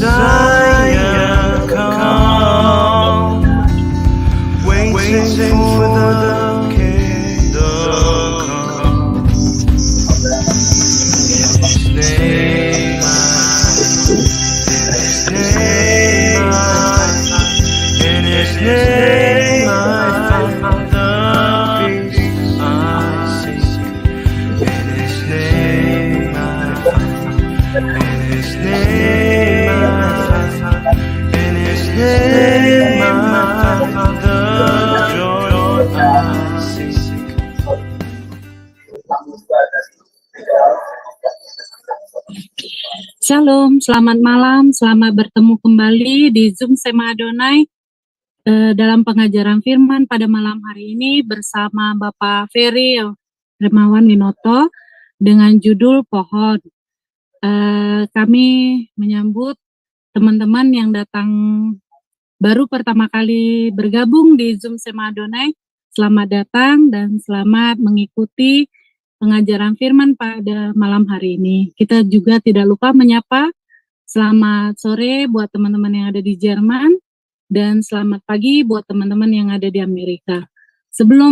Messiah come, waiting for the kingdom come. In His name I find the peace I seek. In His name I find. In His name I find. In His name I find the joy I seek. Shalom, selamat malam, selamat bertemu kembali di Zoom Sema Adonai dalam pengajaran firman pada malam hari ini bersama Bapak Ferry Hermawan Winoto dengan judul Pohon. Kami menyambut teman-teman yang datang baru pertama kali bergabung di Zoom Sema Adonai. Selamat datang dan selamat mengikuti pengajaran firman pada malam hari ini. Kita juga tidak lupa menyapa selamat sore buat teman-teman yang ada di Jerman dan selamat pagi buat teman-teman yang ada di Amerika. Sebelum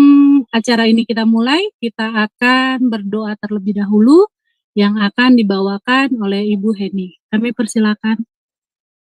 acara ini kita mulai, kita akan berdoa terlebih dahulu yang akan dibawakan oleh Ibu Heni. Kami persilakan.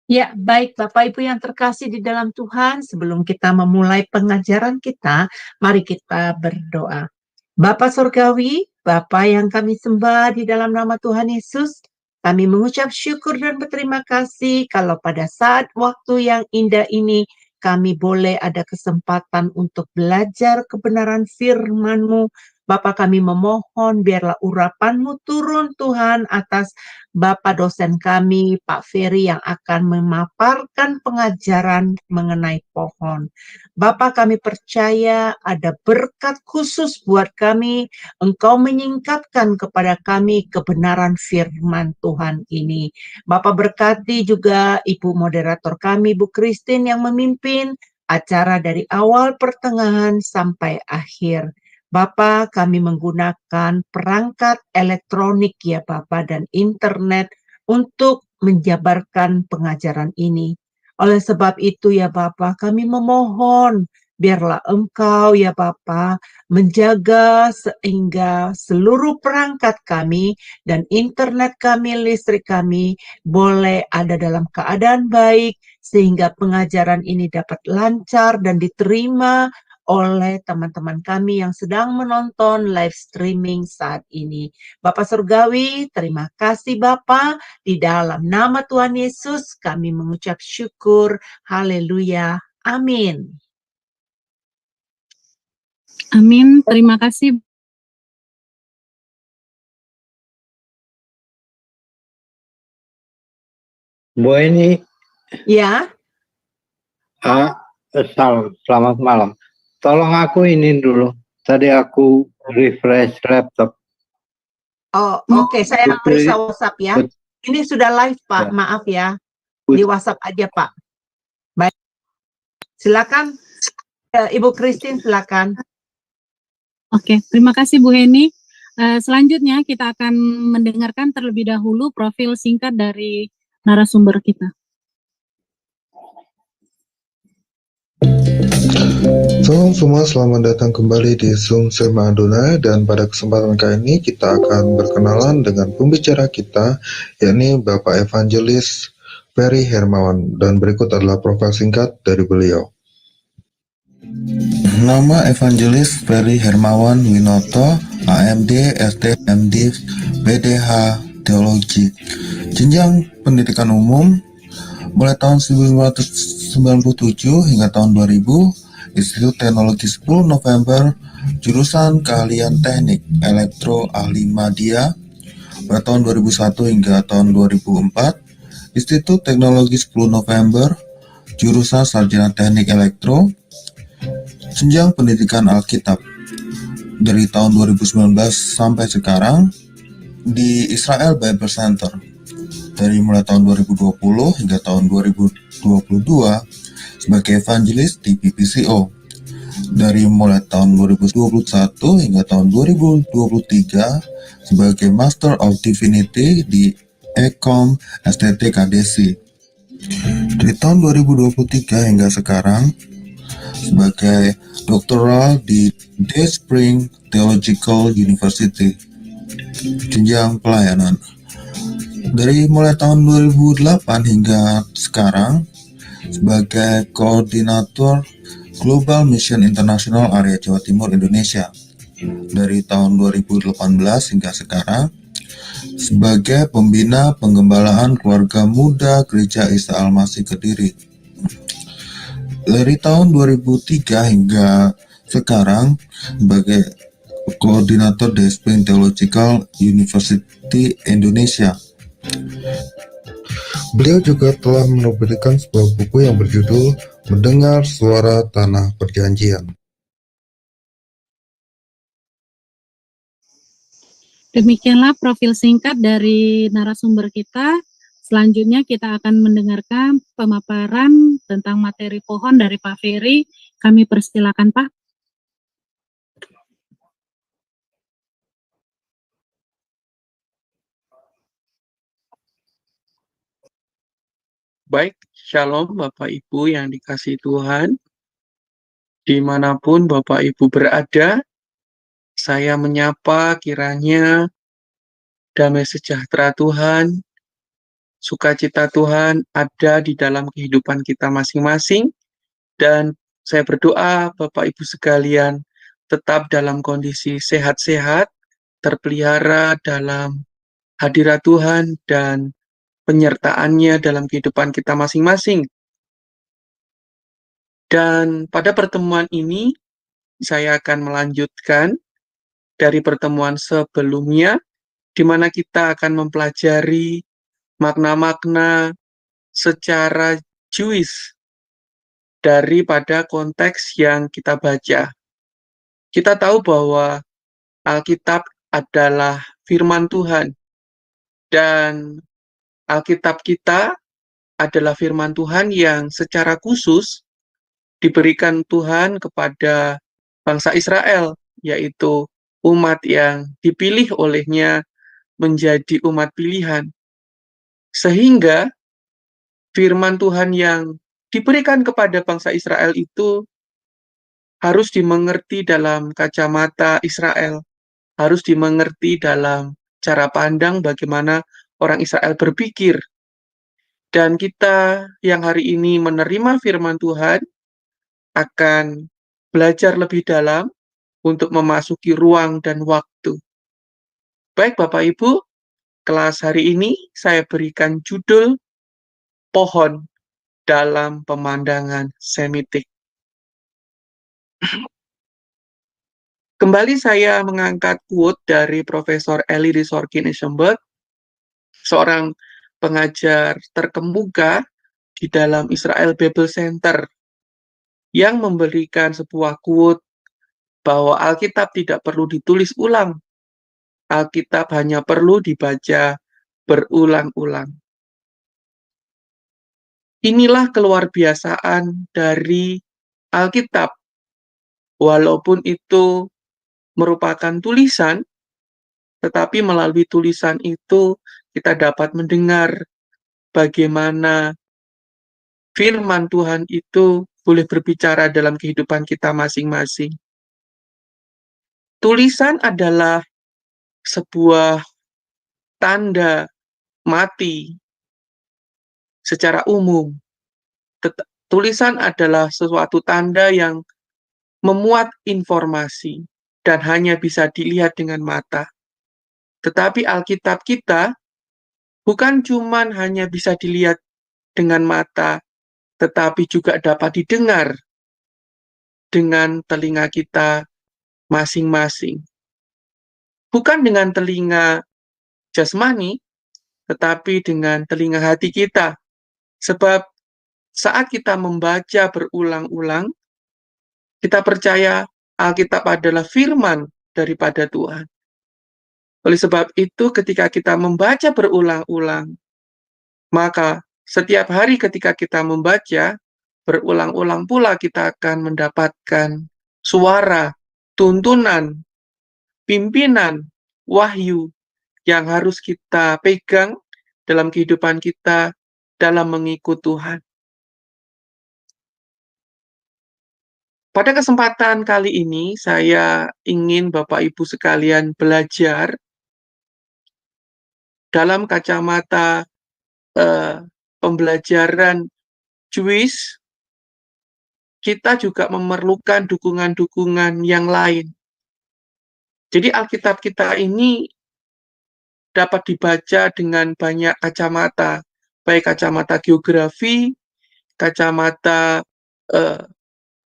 Ya, baik Bapak Ibu yang terkasih di dalam Tuhan, sebelum kita memulai pengajaran kita, mari kita berdoa. Bapa Surgawi, Bapa yang kami sembah di dalam nama Tuhan Yesus, kami mengucap syukur dan berterima kasih kalau pada saat waktu yang indah ini kami boleh ada kesempatan untuk belajar kebenaran firman-Mu. Bapa, kami memohon biarlah urapan-Mu turun Tuhan atas Bapak dosen kami, Pak Ferry yang akan memaparkan pengajaran mengenai pohon. Bapak, kami percaya ada berkat khusus buat kami. Engkau menyingkapkan kepada kami kebenaran firman Tuhan ini. Bapak berkati juga Ibu moderator kami, Bu Christine yang memimpin acara dari awal pertengahan sampai akhir. Bapak, kami menggunakan perangkat elektronik ya Bapak dan internet untuk menjabarkan pengajaran ini. Oleh sebab itu ya Bapak, kami memohon biarlah Engkau ya Bapa menjaga sehingga seluruh perangkat kami dan internet kami, listrik kami boleh ada dalam keadaan baik sehingga pengajaran ini dapat lancar dan diterima oleh teman-teman kami yang sedang menonton live streaming saat ini. Bapak Surgawi, terima kasih Bapak. Di dalam nama Tuhan Yesus kami mengucap syukur. Haleluya. Amin. Amin, terima kasih. Bu ini Ya. Selamat malam. Tolong aku ini dulu. Tadi aku refresh laptop. Oh, oke. Saya periksa WhatsApp ya. Ini sudah live, Pak. Ya. Maaf ya. Di WhatsApp aja, Pak. Baik. Silakan, Ibu Christine, silakan. Oke, terima kasih Bu Heni. Selanjutnya kita akan mendengarkan terlebih dahulu profil singkat dari narasumber kita. Salam semua, selamat datang kembali di Zoom Sema Adonai, dan pada kesempatan kali ini kita akan berkenalan dengan pembicara kita, yakni Bapak Evangelis Ferry Hermawan, dan berikut adalah profil singkat dari beliau. Nama Evangelis Ferry Hermawan Winoto, AMD, STMD, BDH, Teologi. Jenjang pendidikan umum mulai tahun 1997 hingga tahun 2000, Institut Teknologi 10 November, jurusan keahlian teknik elektro ahli media. Pada tahun 2001 hingga tahun 2004, Institut Teknologi 10 November, jurusan sarjana teknik elektro. Jenjang pendidikan Alkitab dari tahun 2019 sampai sekarang di Israel Bible Center. Dari mulai tahun 2020 hingga tahun 2022 sebagai evangelis di PPCO. Dari mulai tahun 2021 hingga tahun 2023 sebagai Master of Divinity di Ekom STT KDC. Dari tahun 2023 hingga sekarang, sebagai doktoral di Day Spring Theological University, jenjang pelayanan. Dari mulai tahun 2008 hingga sekarang, sebagai koordinator Global Mission International Area Jawa Timur Indonesia. Dari tahun 2018 hingga sekarang, sebagai pembina penggembalaan keluarga muda Gereja Isa Al-Masih Kediri. Dari tahun 2003 hingga sekarang, sebagai koordinator Day Spring Theological University Indonesia. Beliau juga telah menerbitkan sebuah buku yang berjudul Mendengar Suara Tanah Perjanjian. Demikianlah profil singkat dari narasumber kita. Selanjutnya kita akan mendengarkan pemaparan tentang materi pohon dari Pak Ferry. Kami persilakan, Pak. Baik, Shalom Bapak Ibu yang dikasihi Tuhan. Dimanapun Bapak Ibu berada, saya menyapa kiranya damai sejahtera Tuhan, sukacita Tuhan ada di dalam kehidupan kita masing-masing. Dan saya berdoa Bapak Ibu sekalian tetap dalam kondisi sehat-sehat, terpelihara dalam hadirat Tuhan dan penyertaannya dalam kehidupan kita masing-masing. Dan pada pertemuan ini, saya akan melanjutkan dari pertemuan sebelumnya, di mana kita akan mempelajari makna-makna secara Jewish daripada konteks yang kita baca. Kita tahu bahwa Alkitab adalah firman Tuhan, dan Alkitab kita adalah firman Tuhan yang secara khusus diberikan Tuhan kepada bangsa Israel, yaitu umat yang dipilih olehnya menjadi umat pilihan. Sehingga firman Tuhan yang diberikan kepada bangsa Israel itu harus dimengerti dalam kacamata Israel, harus dimengerti dalam cara pandang bagaimana orang Israel berpikir. Dan kita yang hari ini menerima firman Tuhan akan belajar lebih dalam untuk memasuki ruang dan waktu. Baik Bapak Ibu, kelas hari ini saya berikan judul Pohon dalam Pemandangan Semitik. Kembali saya mengangkat quote dari Profesor Elie de Sorkin-Isenberg, seorang pengajar terkemuka di dalam Israel Bible Center, yang memberikan sebuah quote bahwa Alkitab tidak perlu ditulis ulang. Alkitab hanya perlu dibaca berulang-ulang. Inilah keluarbiasaan dari Alkitab. Walaupun itu merupakan tulisan, tetapi melalui tulisan itu kita dapat mendengar bagaimana firman Tuhan itu boleh berbicara dalam kehidupan kita masing-masing. Tulisan adalah sebuah tanda mati secara umum. Tulisan adalah sesuatu tanda yang memuat informasi dan hanya bisa dilihat dengan mata. Tetapi Alkitab kita bukan cuma hanya bisa dilihat dengan mata, tetapi juga dapat didengar dengan telinga kita masing-masing. Bukan dengan telinga jasmani, tetapi dengan telinga hati kita. Sebab saat kita membaca berulang-ulang, kita percaya Alkitab adalah firman daripada Tuhan. Oleh sebab itu, ketika kita membaca berulang-ulang, maka setiap hari ketika kita membaca, berulang-ulang pula kita akan mendapatkan suara, tuntunan, pimpinan, wahyu yang harus kita pegang dalam kehidupan kita dalam mengikut Tuhan. Pada kesempatan kali ini, saya ingin Bapak Ibu sekalian belajar dalam kacamata pembelajaran Jewish. Kita juga memerlukan dukungan-dukungan yang lain. Jadi Alkitab kita ini dapat dibaca dengan banyak kacamata, baik kacamata geografi, kacamata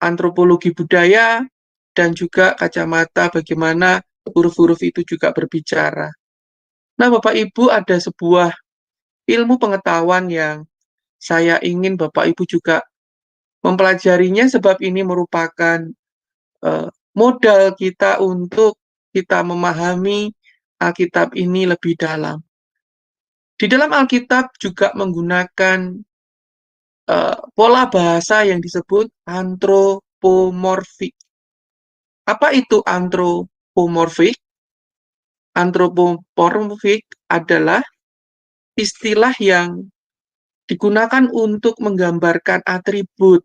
antropologi budaya, dan juga kacamata bagaimana huruf-huruf itu juga berbicara. Nah, Bapak Ibu, ada sebuah ilmu pengetahuan yang saya ingin Bapak Ibu juga mempelajarinya, sebab ini merupakan modal kita untuk kita memahami Alkitab ini lebih dalam. Di dalam Alkitab juga menggunakan pola bahasa yang disebut antropomorfik. Apa itu antropomorfik? Antropomorfik adalah istilah yang digunakan untuk menggambarkan atribut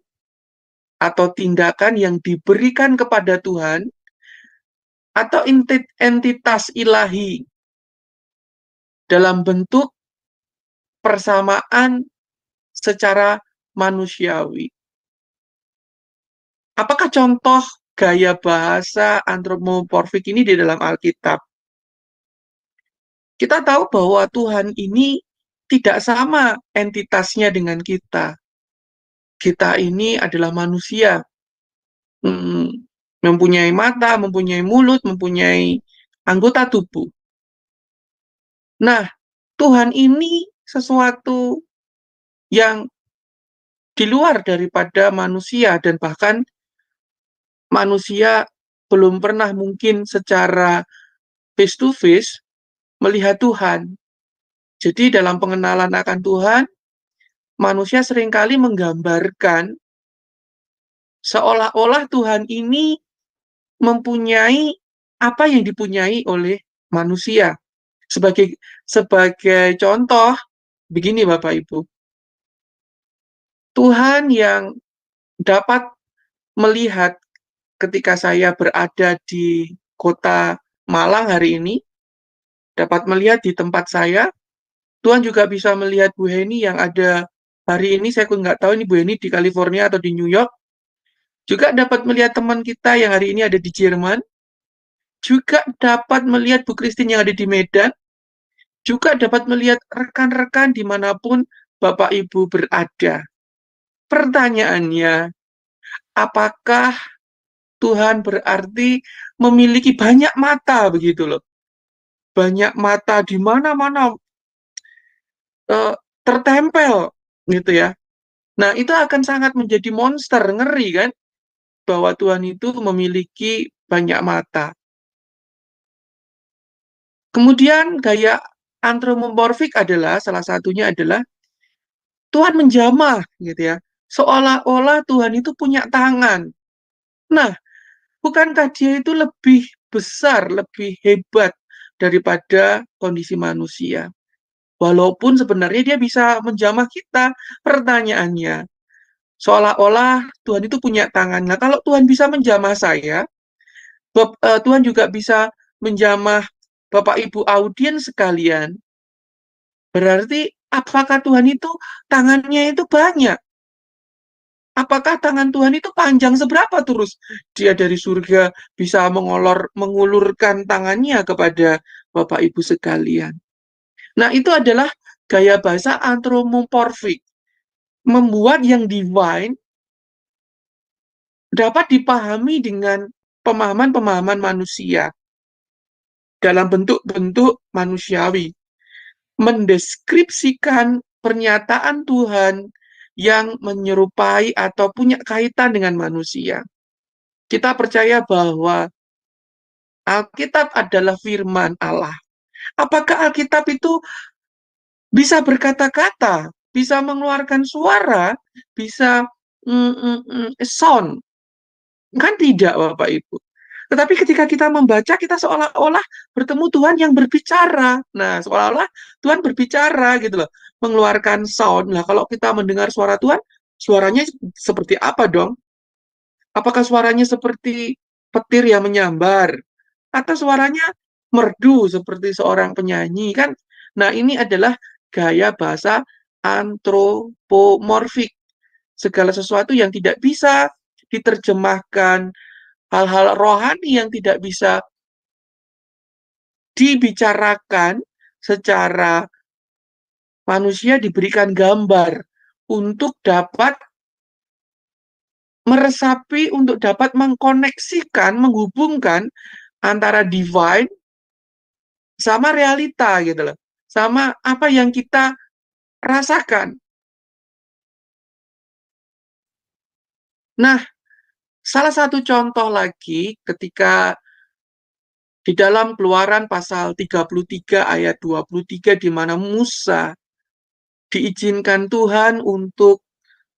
atau tindakan yang diberikan kepada Tuhan atau entitas ilahi dalam bentuk persamaan secara manusiawi. Apakah contoh gaya bahasa antropomorfik ini di dalam Alkitab? Kita tahu bahwa Tuhan ini tidak sama entitasnya dengan kita. Kita ini adalah manusia, mempunyai mata, mempunyai mulut, mempunyai anggota tubuh. Nah, Tuhan ini sesuatu yang di luar daripada manusia, dan bahkan manusia belum pernah mungkin secara face to face melihat Tuhan. Jadi dalam pengenalan akan Tuhan, manusia seringkali menggambarkan seolah-olah Tuhan ini mempunyai apa yang dipunyai oleh manusia. Sebagai contoh, begini Bapak Ibu. Tuhan yang dapat melihat ketika saya berada di kota Malang hari ini, dapat melihat di tempat saya, Tuhan juga bisa melihat Bu Heni yang ada hari ini, saya nggak tahu ini Bu Heni di California atau di New York, juga dapat melihat teman kita yang hari ini ada di Jerman, juga dapat melihat Bu Christine yang ada di Medan, juga dapat melihat rekan-rekan dimanapun Bapak Ibu berada. Pertanyaannya, apakah Tuhan berarti memiliki banyak mata begitu loh? Banyak mata di mana-mana tertempel gitu ya. Nah, itu akan sangat menjadi monster, ngeri kan? Bahwa Tuhan itu memiliki banyak mata. Kemudian gaya antropomorfik adalah, salah satunya adalah Tuhan menjamah gitu ya. Seolah-olah Tuhan itu punya tangan. Nah, bukankah dia itu lebih besar, lebih hebat daripada kondisi manusia? Walaupun sebenarnya dia bisa menjamah kita. Pertanyaannya, seolah-olah Tuhan itu punya tangan. Nah, kalau Tuhan bisa menjamah saya, Tuhan juga bisa menjamah Bapak Ibu audiens sekalian. Berarti apakah Tuhan itu tangannya itu banyak? Apakah tangan Tuhan itu panjang seberapa terus dia dari surga bisa mengulurkan tangannya kepada Bapak Ibu sekalian? Nah, itu adalah gaya bahasa antropomorfik. Membuat yang divine dapat dipahami dengan pemahaman-pemahaman manusia dalam bentuk-bentuk manusiawi. Mendeskripsikan pernyataan Tuhan yang menyerupai atau punya kaitan dengan manusia. Kita percaya bahwa Alkitab adalah firman Allah. Apakah Alkitab itu bisa berkata-kata, bisa mengeluarkan suara, bisa sound? Kan tidak, Bapak Ibu. Tetapi ketika kita membaca, kita seolah-olah bertemu Tuhan yang berbicara. Nah, seolah-olah Tuhan berbicara gitu loh, mengeluarkan sound. Nah, kalau kita mendengar suara Tuhan, suaranya seperti apa dong? Apakah suaranya seperti petir yang menyambar atau suaranya merdu seperti seorang penyanyi kan? Nah, ini adalah gaya bahasa antropomorfik. Segala sesuatu yang tidak bisa diterjemahkan, hal-hal rohani yang tidak bisa dibicarakan secara manusia diberikan gambar untuk dapat meresapi, untuk dapat mengkoneksikan, menghubungkan antara divine sama realita gitu loh. Sama apa yang kita rasakan. Nah, salah satu contoh lagi ketika di dalam Keluaran pasal 33 ayat 23 di mana Musa diizinkan Tuhan untuk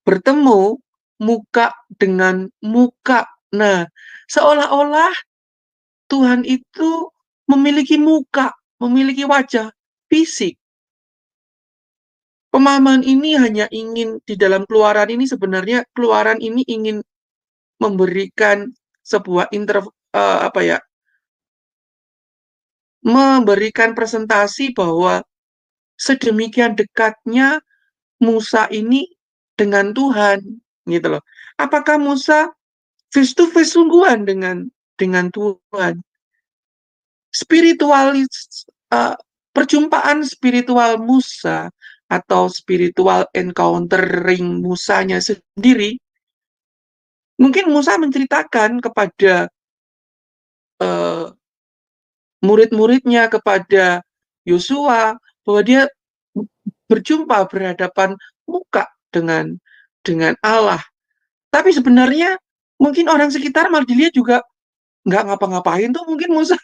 bertemu muka dengan muka. Nah, seolah-olah Tuhan itu memiliki muka, memiliki wajah fisik. Pemahaman ini hanya ingin di dalam Keluaran ini sebenarnya Keluaran ini ingin memberikan sebuah memberikan presentasi bahwa sedemikian dekatnya Musa ini dengan Tuhan, gitu loh. Apakah Musa face to face sungguhan dengan Tuhan? Perjumpaan spiritual Musa atau spiritual encountering Musanya sendiri, mungkin Musa menceritakan kepada murid-muridnya, kepada Yosua, bahwa dia berjumpa berhadapan muka dengan Allah. Tapi sebenarnya mungkin orang sekitar malah dilihat juga nggak ngapa-ngapain tuh, mungkin Musa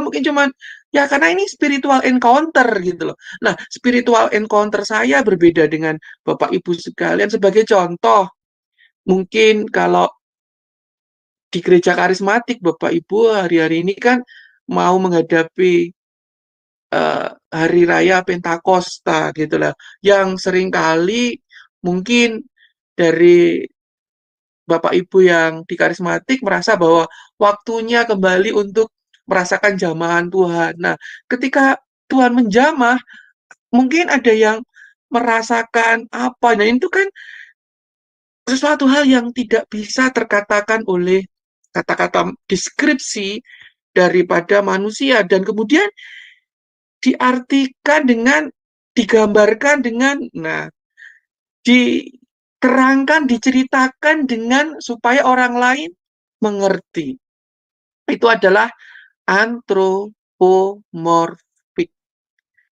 mungkin cuman ya karena ini spiritual encounter gitu loh. Nah, spiritual encounter saya berbeda dengan Bapak Ibu sekalian. Sebagai contoh, mungkin kalau di gereja karismatik Bapak Ibu hari-hari ini kan mau menghadapi hari raya Pentakosta gitu lah, yang seringkali mungkin dari Bapak Ibu yang di karismatik merasa bahwa waktunya kembali untuk merasakan jamahan Tuhan. Nah, ketika Tuhan menjamah, mungkin ada yang merasakan apa. Nah, itu kan sesuatu hal yang tidak bisa terkatakan oleh kata-kata deskripsi daripada manusia, dan kemudian diartikan dengan, digambarkan dengan, diterangkan, diceritakan dengan supaya orang lain mengerti. Itu adalah antropomorfik.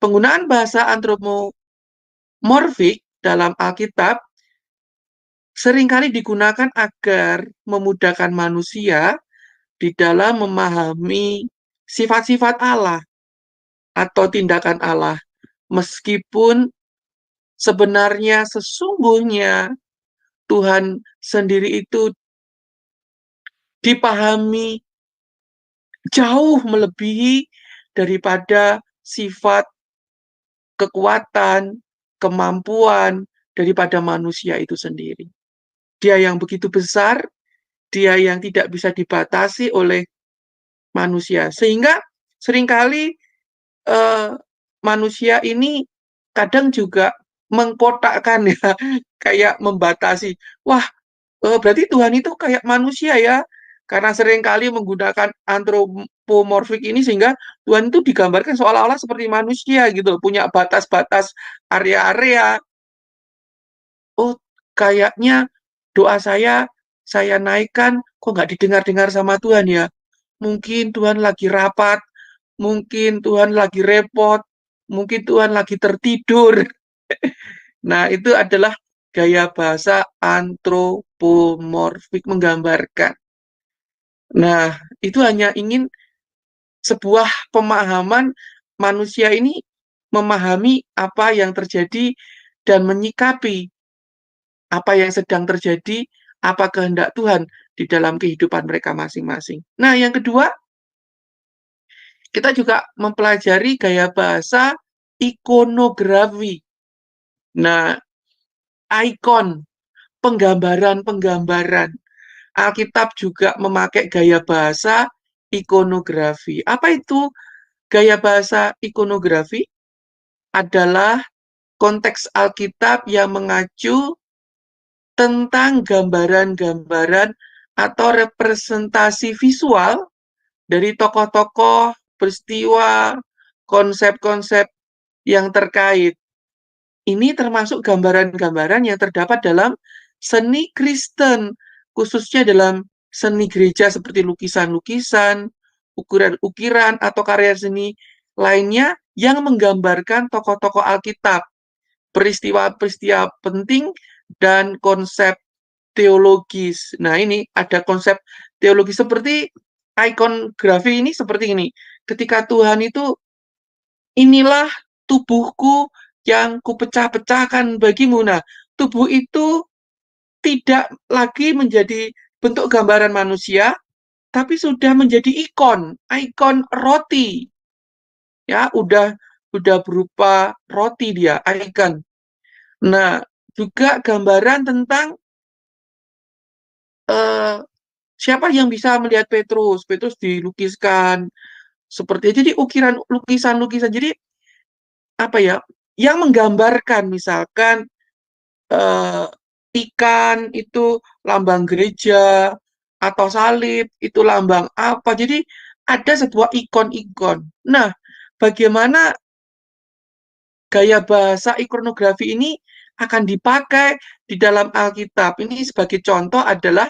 Penggunaan bahasa antropomorfik dalam Alkitab seringkali digunakan agar memudahkan manusia di dalam memahami sifat-sifat Allah atau tindakan Allah, meskipun sebenarnya sesungguhnya Tuhan sendiri itu dipahami jauh melebihi daripada sifat, kekuatan, kemampuan daripada manusia itu sendiri. Dia yang begitu besar, dia yang tidak bisa dibatasi oleh manusia. Sehingga seringkali manusia ini kadang juga mengkotakkan ya, kayak membatasi. Wah, berarti Tuhan itu kayak manusia ya, karena seringkali menggunakan antropomorfik ini sehingga Tuhan itu digambarkan seolah-olah seperti manusia gitu, punya batas-batas, area-area. Oh, kayaknya doa saya naikkan kok nggak didengar-dengar sama Tuhan ya. Mungkin Tuhan lagi rapat, mungkin Tuhan lagi repot, mungkin Tuhan lagi tertidur. Nah, itu adalah gaya bahasa antropomorfik, menggambarkan. Nah, itu hanya ingin sebuah pemahaman manusia ini memahami apa yang terjadi dan menyikapi apa yang sedang terjadi, apa kehendak Tuhan di dalam kehidupan mereka masing-masing. Nah, yang kedua, kita juga mempelajari gaya bahasa ikonografi. Nah, ikon, penggambaran-penggambaran. Alkitab juga memakai gaya bahasa ikonografi. Apa itu gaya bahasa ikonografi? Adalah konteks Alkitab yang mengacu tentang gambaran-gambaran atau representasi visual dari tokoh-tokoh, peristiwa, konsep-konsep yang terkait. Ini termasuk gambaran-gambaran yang terdapat dalam seni Kristen, khususnya dalam seni gereja seperti lukisan-lukisan, ukiran-ukiran, atau karya seni lainnya yang menggambarkan tokoh-tokoh Alkitab, peristiwa-peristiwa penting, dan konsep teologis. Nah, ini ada konsep teologis seperti ikonografi ini seperti ini. Ketika Tuhan itu, inilah tubuhku yang kupecah-pecahkan bagimu. Nah, tubuh itu tidak lagi menjadi bentuk gambaran manusia, tapi sudah menjadi ikon roti. Ya, udah berupa roti dia, ikon. Nah, juga gambaran tentang siapa yang bisa melihat Petrus. Petrus dilukiskan seperti jadi ukiran lukisan-lukisan. Jadi apa ya? Yang menggambarkan misalkan ikan itu lambang gereja atau salib itu lambang apa. Jadi ada sebuah ikon-ikon. Nah, bagaimana gaya bahasa ikonografi ini akan dipakai di dalam Alkitab? Ini sebagai contoh adalah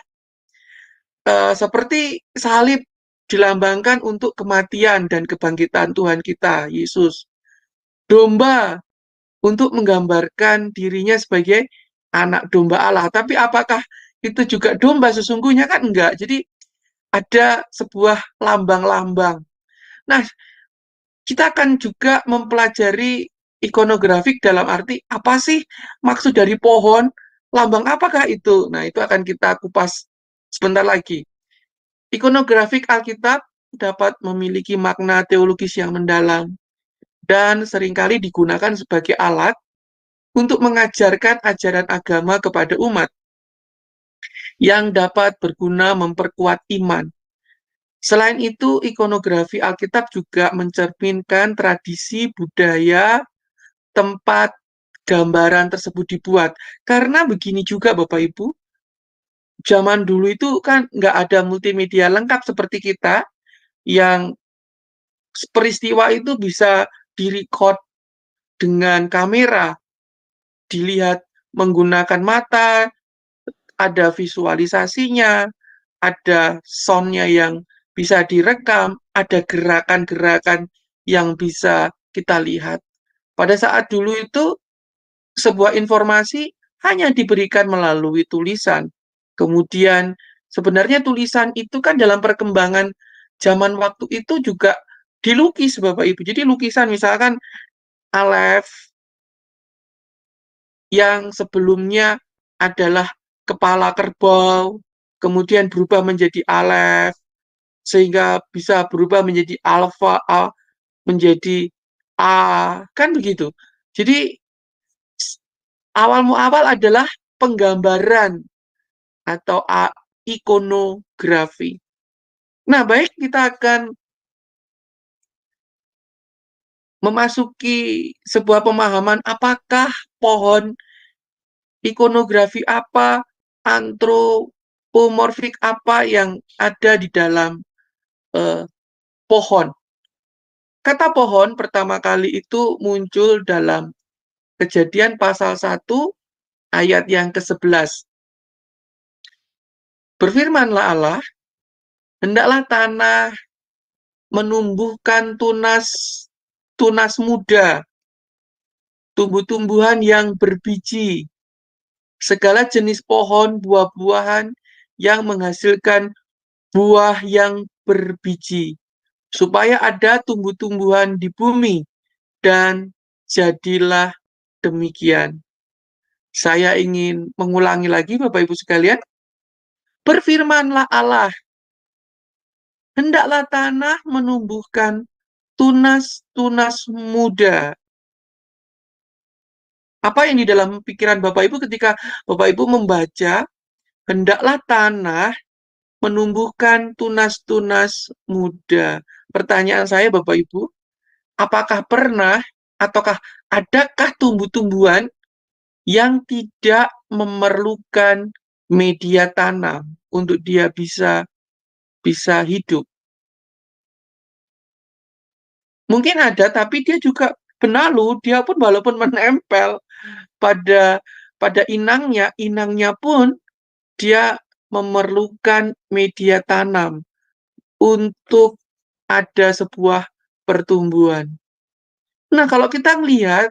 seperti salib dilambangkan untuk kematian dan kebangkitan Tuhan kita, Yesus. Domba untuk menggambarkan dirinya sebagai anak domba Allah. Tapi apakah itu juga domba sesungguhnya? Kan enggak. Jadi ada sebuah lambang-lambang. Nah, kita akan juga mempelajari ikonografik dalam arti apa sih maksud dari pohon? Lambang apakah itu? Nah, itu akan kita kupas sebentar lagi. Ikonografik Alkitab dapat memiliki makna teologis yang mendalam dan seringkali digunakan sebagai alat untuk mengajarkan ajaran agama kepada umat yang dapat berguna memperkuat iman. Selain itu, ikonografi Alkitab juga mencerminkan tradisi budaya tempat gambaran tersebut dibuat. Karena begini juga Bapak Ibu, zaman dulu itu kan nggak ada multimedia lengkap seperti kita, yang peristiwa itu bisa direcord dengan kamera, dilihat menggunakan mata, ada visualisasinya, ada sound-nya yang bisa direkam, ada gerakan-gerakan yang bisa kita lihat. Pada saat dulu itu, sebuah informasi hanya diberikan melalui tulisan. Kemudian, sebenarnya tulisan itu kan dalam perkembangan zaman waktu itu juga dilukis, Bapak Ibu. Jadi lukisan misalkan Aleph yang sebelumnya adalah kepala kerbau, kemudian berubah menjadi Aleph, sehingga bisa berubah menjadi alfa, menjadi A, kan begitu. Jadi awal muawal adalah penggambaran atau ikonografi. Nah, baik, kita akan memasuki sebuah pemahaman apakah pohon, ikonografi apa, antropomorfik apa yang ada di dalam pohon. Kata pohon pertama kali itu muncul dalam Kejadian pasal 1 ayat yang ke-11. Berfirmanlah Allah, hendaklah tanah menumbuhkan tunas muda, tumbuh-tumbuhan yang berbiji, segala jenis pohon buah-buahan yang menghasilkan buah yang berbiji, supaya ada tumbuh-tumbuhan di bumi, dan jadilah demikian. Saya ingin mengulangi lagi, Bapak Ibu sekalian. Berfirmanlah Allah, hendaklah tanah menumbuhkan tunas-tunas muda. Apa yang di dalam pikiran Bapak Ibu ketika Bapak Ibu membaca, hendaklah tanah menumbuhkan tunas-tunas muda. Pertanyaan saya Bapak Ibu, apakah pernah ataukah adakah tumbuh-tumbuhan yang tidak memerlukan media tanam untuk dia bisa hidup? Mungkin ada, tapi dia juga benalu, dia pun walaupun menempel pada inangnya pun dia memerlukan media tanam untuk ada sebuah pertumbuhan. Nah, kalau kita lihat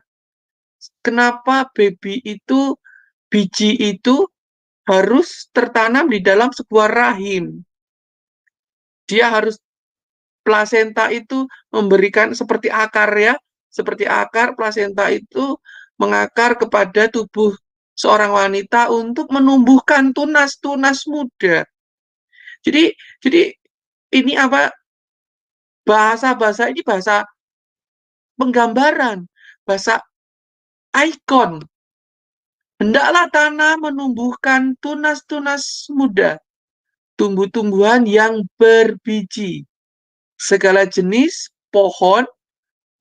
kenapa biji itu harus tertanam di dalam sebuah rahim. Dia harus, plasenta itu memberikan seperti akar ya, seperti akar, plasenta itu mengakar kepada tubuh seorang wanita untuk menumbuhkan tunas-tunas muda. Jadi ini apa, bahasa ini bahasa penggambaran, bahasa ikon. Hendaklah tanah menumbuhkan tunas-tunas muda, tumbuh-tumbuhan yang berbiji, segala jenis pohon,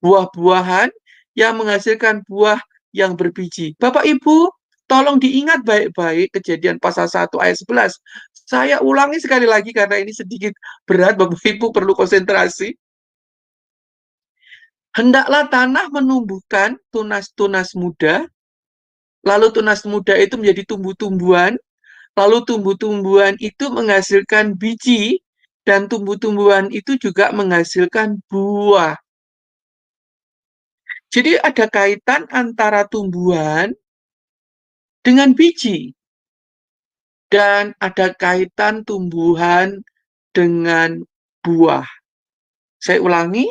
buah-buahan yang menghasilkan buah yang berbiji. Bapak Ibu, tolong diingat baik-baik Kejadian pasal 1 ayat 11. Saya ulangi sekali lagi karena ini sedikit berat, Bapak Ibu perlu konsentrasi. Hendaklah tanah menumbuhkan tunas-tunas muda, lalu tunas muda itu menjadi tumbuh-tumbuhan, lalu tumbuh-tumbuhan itu menghasilkan biji, dan tumbuh-tumbuhan itu juga menghasilkan buah. Jadi ada kaitan antara tumbuhan dengan biji, dan ada kaitan tumbuhan dengan buah. Saya ulangi,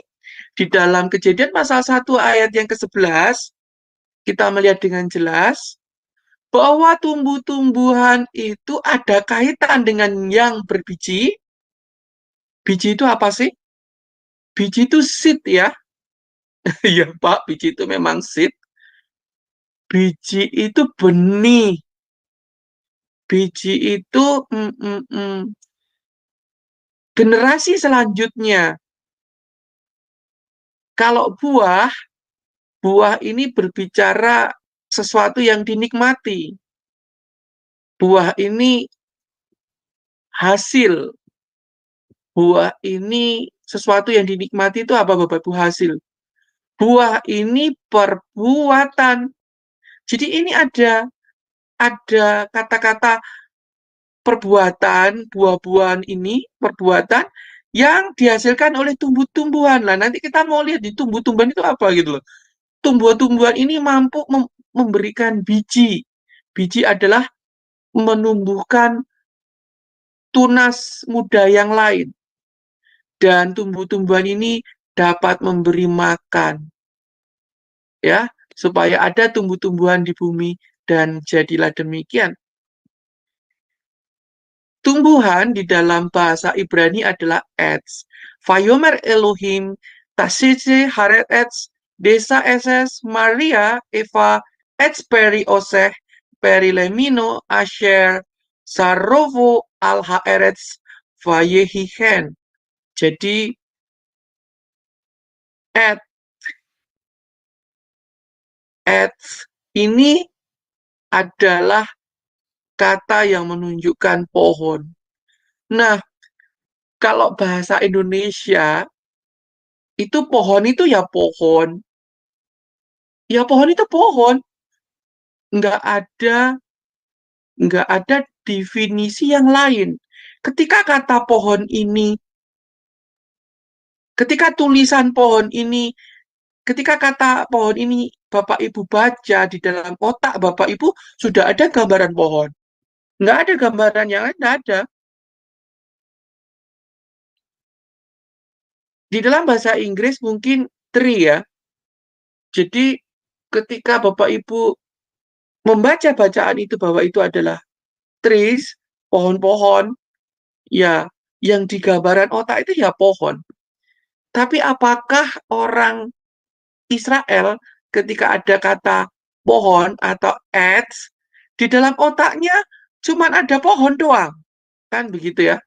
di dalam Kejadian pasal 1 ayat yang ke-11, kita melihat dengan jelas bahwa tumbuh-tumbuhan itu ada kaitan dengan yang berbiji. Biji itu apa sih? Biji itu seed ya. Ya Pak, biji itu memang seed. Biji itu benih. Biji itu generasi selanjutnya. Kalau buah ini berbicara sesuatu yang dinikmati. Buah ini hasil. Buah ini sesuatu yang dinikmati itu apa Bapak Ibu? Hasil. Buah ini perbuatan. Jadi ini ada kata-kata perbuatan, buah-buahan ini perbuatan yang dihasilkan oleh tumbuh-tumbuhan. Nah, nanti kita mau lihat di tumbuh-tumbuhan itu apa gitu loh. Tumbuh-tumbuhan ini mampu memberikan biji. Biji adalah menumbuhkan tunas muda yang lain. Dan tumbuh-tumbuhan ini dapat memberi makan. Ya, supaya ada tumbuh-tumbuhan di bumi, dan jadilah demikian. Tumbuhan di dalam bahasa Ibrani adalah etz. Vayomer Elohim, Tashiche Haret etz, Desa Eses, Maria, Eva, etz peri oseh, peri lemino, asher, sarovo, al haeretz, vayehihen. Jadi, etz ini adalah kata yang menunjukkan pohon. Nah, kalau bahasa Indonesia, itu pohon itu ya pohon. Ya pohon itu pohon. Nggak ada definisi yang lain. Ketika tulisan pohon ini, ketika kata pohon ini Bapak Ibu baca di dalam otak Bapak Ibu, sudah ada gambaran pohon. Nggak ada gambaran yang lain, nggak ada. Di dalam bahasa Inggris mungkin tree ya. Jadi ketika Bapak Ibu membaca bacaan itu bahwa itu adalah trees, pohon-pohon, ya yang di gambaran otak itu ya pohon. Tapi apakah orang Israel ketika ada kata pohon atau etz, di dalam otaknya cuma ada pohon doang? Kan begitu ya.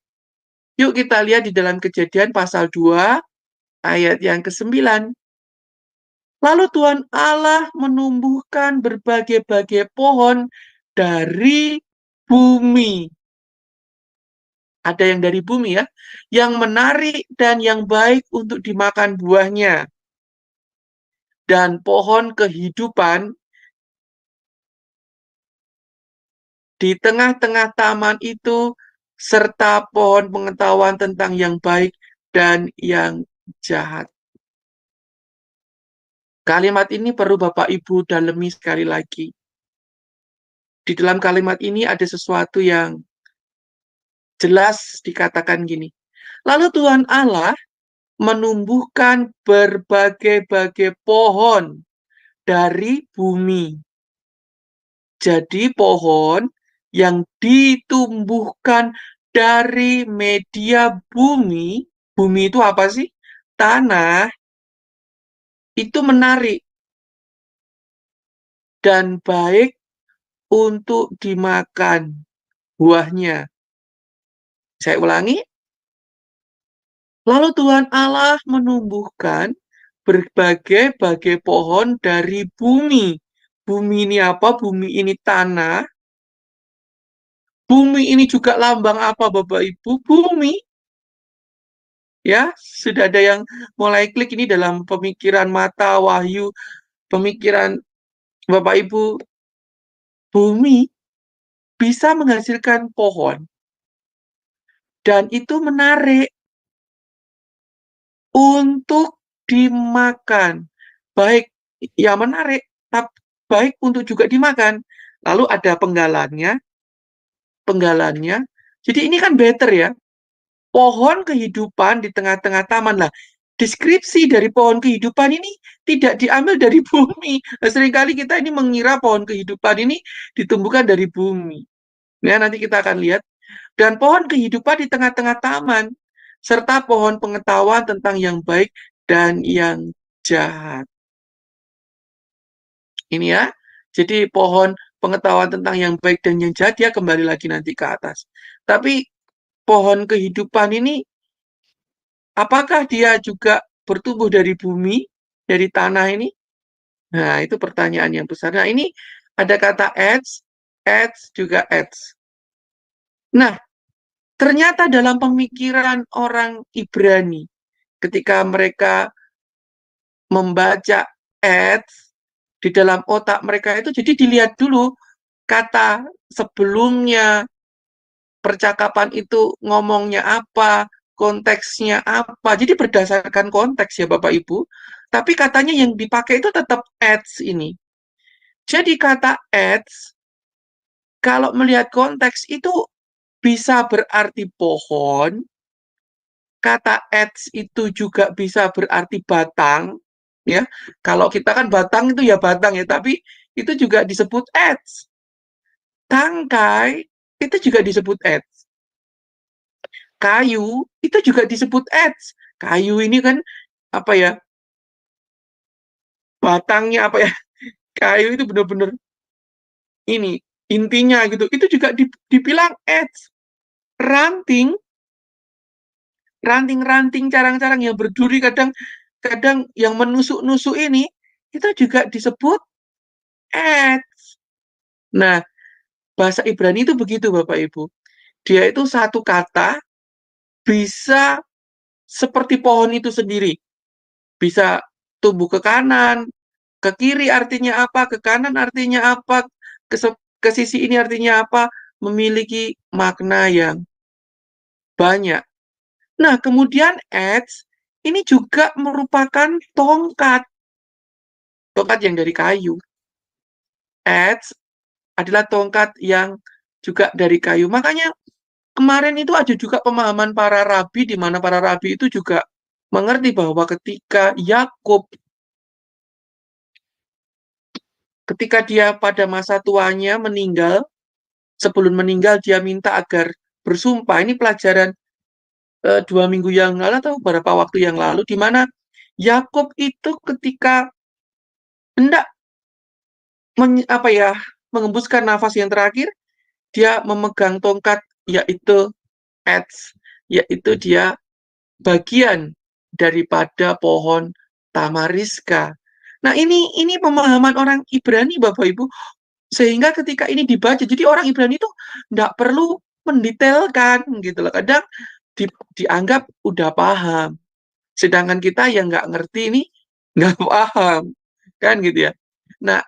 Yuk kita lihat di dalam Kejadian pasal 2 ayat yang ke-9. Lalu Tuhan Allah menumbuhkan berbagai-bagai pohon dari bumi. Ada yang dari bumi ya, yang menarik dan yang baik untuk dimakan buahnya. Dan pohon kehidupan di tengah-tengah taman itu, serta pohon pengetahuan tentang yang baik dan yang jahat. Kalimat ini perlu Bapak Ibu dalami sekali lagi. Di dalam kalimat ini ada sesuatu yang jelas dikatakan gini. Lalu Tuhan Allah menumbuhkan berbagai-bagai pohon dari bumi. Jadi pohon yang ditumbuhkan dari media bumi itu apa sih? Tanah, itu menarik dan baik untuk dimakan buahnya. Saya ulangi. Lalu Tuhan Allah menumbuhkan berbagai-bagai pohon dari bumi. Bumi ini apa? Bumi ini tanah. Bumi ini juga lambang apa, Bapak Ibu? Bumi. Ya, sudah ada yang mulai klik ini dalam pemikiran mata Wahyu, pemikiran Bapak Ibu. Bumi bisa menghasilkan pohon. Dan itu menarik untuk dimakan. Baik, ya menarik, tapi baik untuk juga dimakan. Lalu ada penggalannya. Jadi ini kan better ya. Pohon kehidupan di tengah-tengah taman. Lah, deskripsi dari pohon kehidupan ini tidak diambil dari bumi. Nah, seringkali kita ini mengira pohon kehidupan ini ditumbuhkan dari bumi. Ya, nanti kita akan lihat. Dan pohon kehidupan di tengah-tengah taman, serta pohon pengetahuan tentang yang baik dan yang jahat. Ini ya, jadi pohon pengetahuan tentang yang baik dan yang jahat, dia kembali lagi nanti ke atas. Tapi pohon kehidupan ini, apakah dia juga bertumbuh dari bumi, dari tanah ini? Nah, itu pertanyaan yang besar. Nah, ini ada kata edge juga edge. Nah, ternyata dalam pemikiran orang Ibrani, ketika mereka membaca edge, di dalam otak mereka itu, jadi dilihat dulu kata sebelumnya, percakapan itu ngomongnya apa, konteksnya apa. Jadi berdasarkan konteks ya Bapak Ibu. Tapi katanya yang dipakai itu tetap edge ini. Jadi kata edge, kalau melihat konteks itu bisa berarti pohon. Kata edge itu juga bisa berarti batang. Ya, kalau kita kan batang itu ya batang ya, tapi itu juga disebut edge. Tangkai itu juga disebut edge. Kayu itu juga disebut edge. Kayu ini kan apa ya? Batangnya apa ya? Kayu itu benar-benar ini intinya gitu. Itu juga dibilang edge. Ranting-ranting carang-carang yang berduri kadang yang menusuk-nusuk ini itu juga disebut edge. Nah, bahasa Ibrani itu begitu Bapak Ibu. Dia itu satu kata bisa seperti pohon itu sendiri. Bisa tumbuh ke kanan, ke kiri artinya apa, ke kanan artinya apa, ke sisi ini artinya apa, memiliki makna yang banyak. Nah, kemudian edge ini juga merupakan tongkat yang dari kayu. Edge adalah tongkat yang juga dari kayu. Makanya kemarin itu ada juga pemahaman para rabi, di mana para rabi itu juga mengerti bahwa ketika Yakub, ketika dia pada masa tuanya meninggal, sebelum meninggal dia minta agar bersumpah. Ini pelajaran 2 minggu yang lalu atau beberapa waktu yang lalu, di mana Yakub itu ketika hendak mengembuskan nafas yang terakhir, dia memegang tongkat, yaitu edge. yaitu dia bagian daripada pohon tamariska. Nah, ini pemahaman orang Ibrani, Bapak Ibu, sehingga ketika ini dibaca, jadi orang Ibrani itu nggak perlu mendetailkan gitu loh. Kadang dianggap udah paham, sedangkan kita yang nggak ngerti ini nggak paham, kan gitu ya. Nah,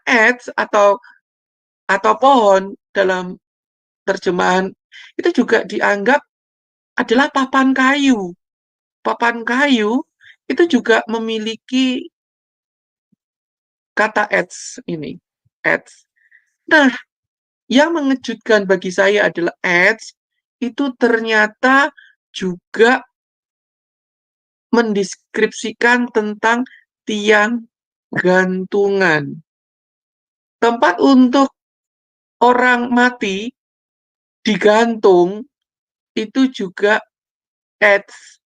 atau pohon dalam terjemahan itu juga dianggap adalah papan kayu. Papan kayu itu juga memiliki kata ets ini, ets. Nah, yang mengejutkan bagi saya adalah ets itu ternyata juga mendeskripsikan tentang tiang gantungan. Tempat untuk orang mati digantung itu juga ets,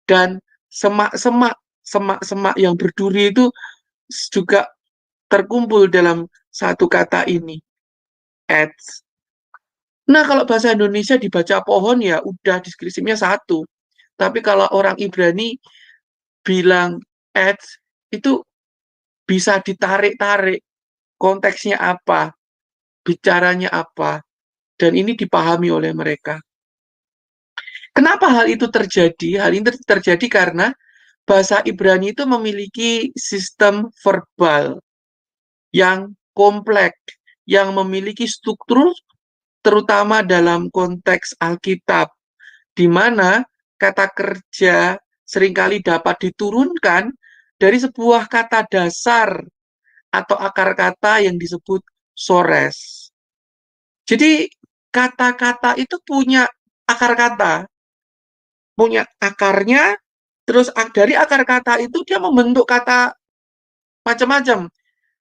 dan semak-semak yang berduri itu juga terkumpul dalam satu kata ini, ets. Nah, kalau bahasa Indonesia dibaca pohon ya udah deskripsinya satu. Tapi kalau orang Ibrani bilang ets, itu bisa ditarik-tarik konteksnya apa, bicaranya apa, dan ini dipahami oleh mereka. Kenapa hal itu terjadi? Hal ini terjadi karena bahasa Ibrani itu memiliki sistem verbal yang kompleks, yang memiliki struktur terutama dalam konteks Alkitab, di mana kata kerja seringkali dapat diturunkan dari sebuah kata dasar atau akar kata yang disebut sores. Jadi kata-kata itu punya akar kata, punya akarnya, terus dari akar kata itu dia membentuk kata macam-macam,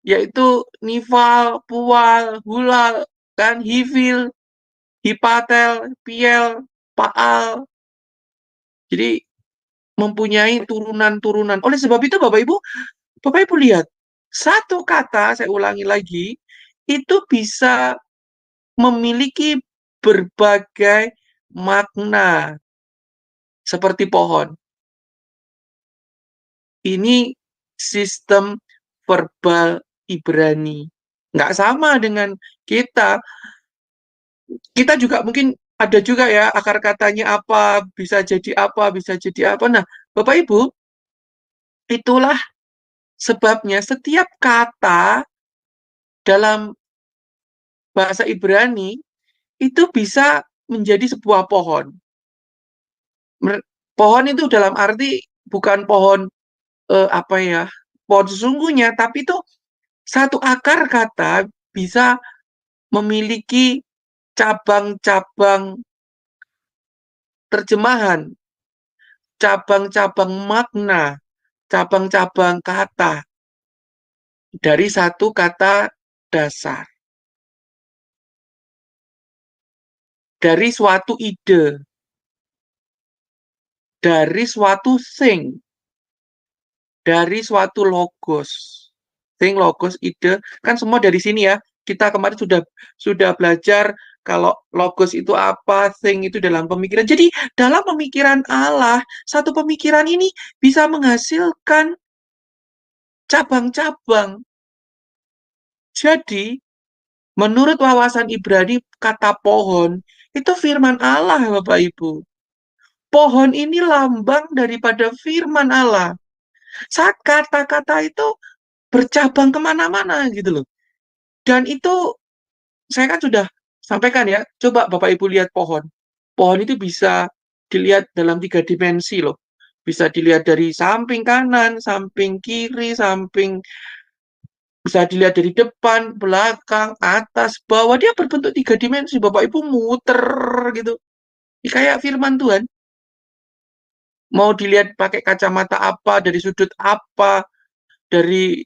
yaitu nifal, pual, hulal, kan, hifil, hipatel, piel, paal. Jadi mempunyai turunan-turunan. Oleh sebab itu Bapak Ibu lihat, satu kata, saya ulangi lagi, itu bisa memiliki berbagai makna seperti pohon. Ini sistem verbal Ibrani. Nggak sama dengan kita. Kita juga mungkin ada juga ya akar katanya apa, bisa jadi apa, bisa jadi apa. Nah, Bapak Ibu, itulah sebabnya setiap kata dalam bahasa Ibrani itu bisa menjadi sebuah pohon. Pohon itu dalam arti bukan pohon apa ya, pohon sesungguhnya, tapi itu satu akar kata bisa memiliki cabang-cabang terjemahan, cabang-cabang makna, cabang-cabang kata dari satu kata dasar, dari suatu ide, dari suatu thing, dari suatu logos. Thing, logos, ide, kan semua dari sini ya. Kita kemarin sudah belajar kalau logos itu apa, thing itu dalam pemikiran. Jadi dalam pemikiran Allah, satu pemikiran ini bisa menghasilkan cabang-cabang. Jadi menurut wawasan Ibrani, kata pohon itu firman Allah, Bapak Ibu. Pohon ini lambang daripada firman Allah. Saat kata-kata itu bercabang kemana-mana gitu loh. Dan itu saya kan sudah sampaikan ya, coba Bapak Ibu lihat pohon. Pohon itu bisa dilihat dalam 3 dimensi loh. Bisa dilihat dari samping kanan, samping kiri, bisa dilihat dari depan, belakang, atas, bawah. Dia berbentuk 3 dimensi. Bapak Ibu muter gitu. Ini kayak firman Tuhan. Mau dilihat pakai kacamata apa, dari sudut apa, dari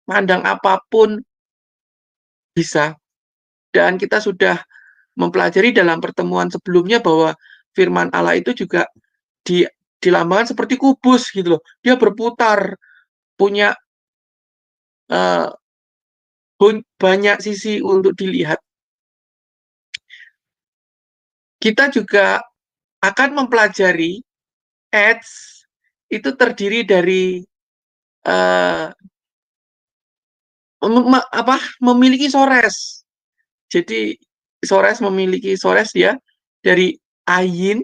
pandang apapun, bisa. Dan kita sudah mempelajari dalam pertemuan sebelumnya bahwa firman Allah itu juga dilambangkan seperti kubus gitu loh. Dia berputar, punya banyak sisi untuk dilihat. Kita juga akan mempelajari ETS itu terdiri dari memiliki sores. Jadi memiliki sores ya dari ayin,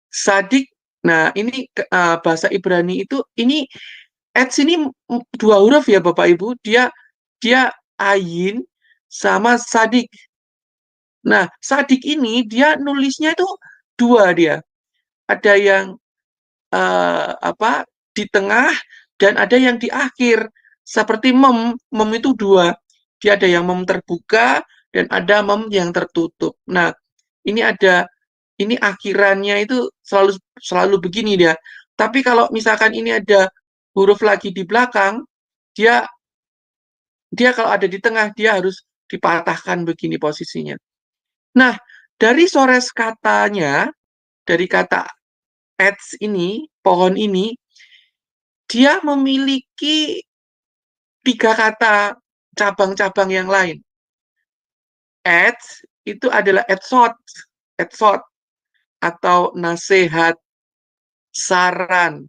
sadik. Nah, ini bahasa Ibrani itu ini ETS ini 2 huruf ya Bapak Ibu. Dia ayin sama sadik. Nah, sadik ini dia nulisnya itu 2 dia. Ada yang di tengah dan ada yang di akhir. Seperti mem itu 2. Dia ada yang mem terbuka dan ada mem yang tertutup. Nah, ini akhirannya itu selalu begini dia. Tapi kalau misalkan ini ada huruf lagi di belakang, dia kalau ada di tengah dia harus dipatahkan begini posisinya. Nah, dari sores katanya, dari kata ETS ini, pohon ini, dia memiliki 3 kata cabang-cabang yang lain. ETS itu adalah etsot atau nasihat, saran.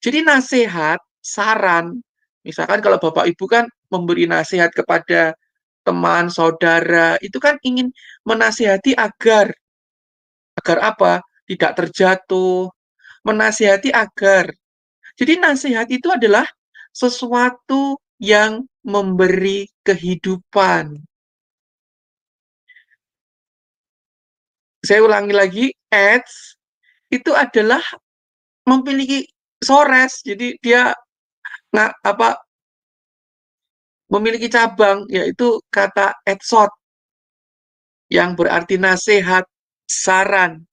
Jadi nasihat, saran, misalkan kalau Bapak Ibu kan memberi nasihat kepada teman, saudara, itu kan ingin menasihati agar apa? Tidak terjatuh, menasihati agar. Jadi nasihat itu adalah sesuatu yang memberi kehidupan. Saya ulangi lagi, ETS itu adalah memiliki sores, jadi dia memiliki cabang, yaitu kata etsot, yang berarti nasihat, saran.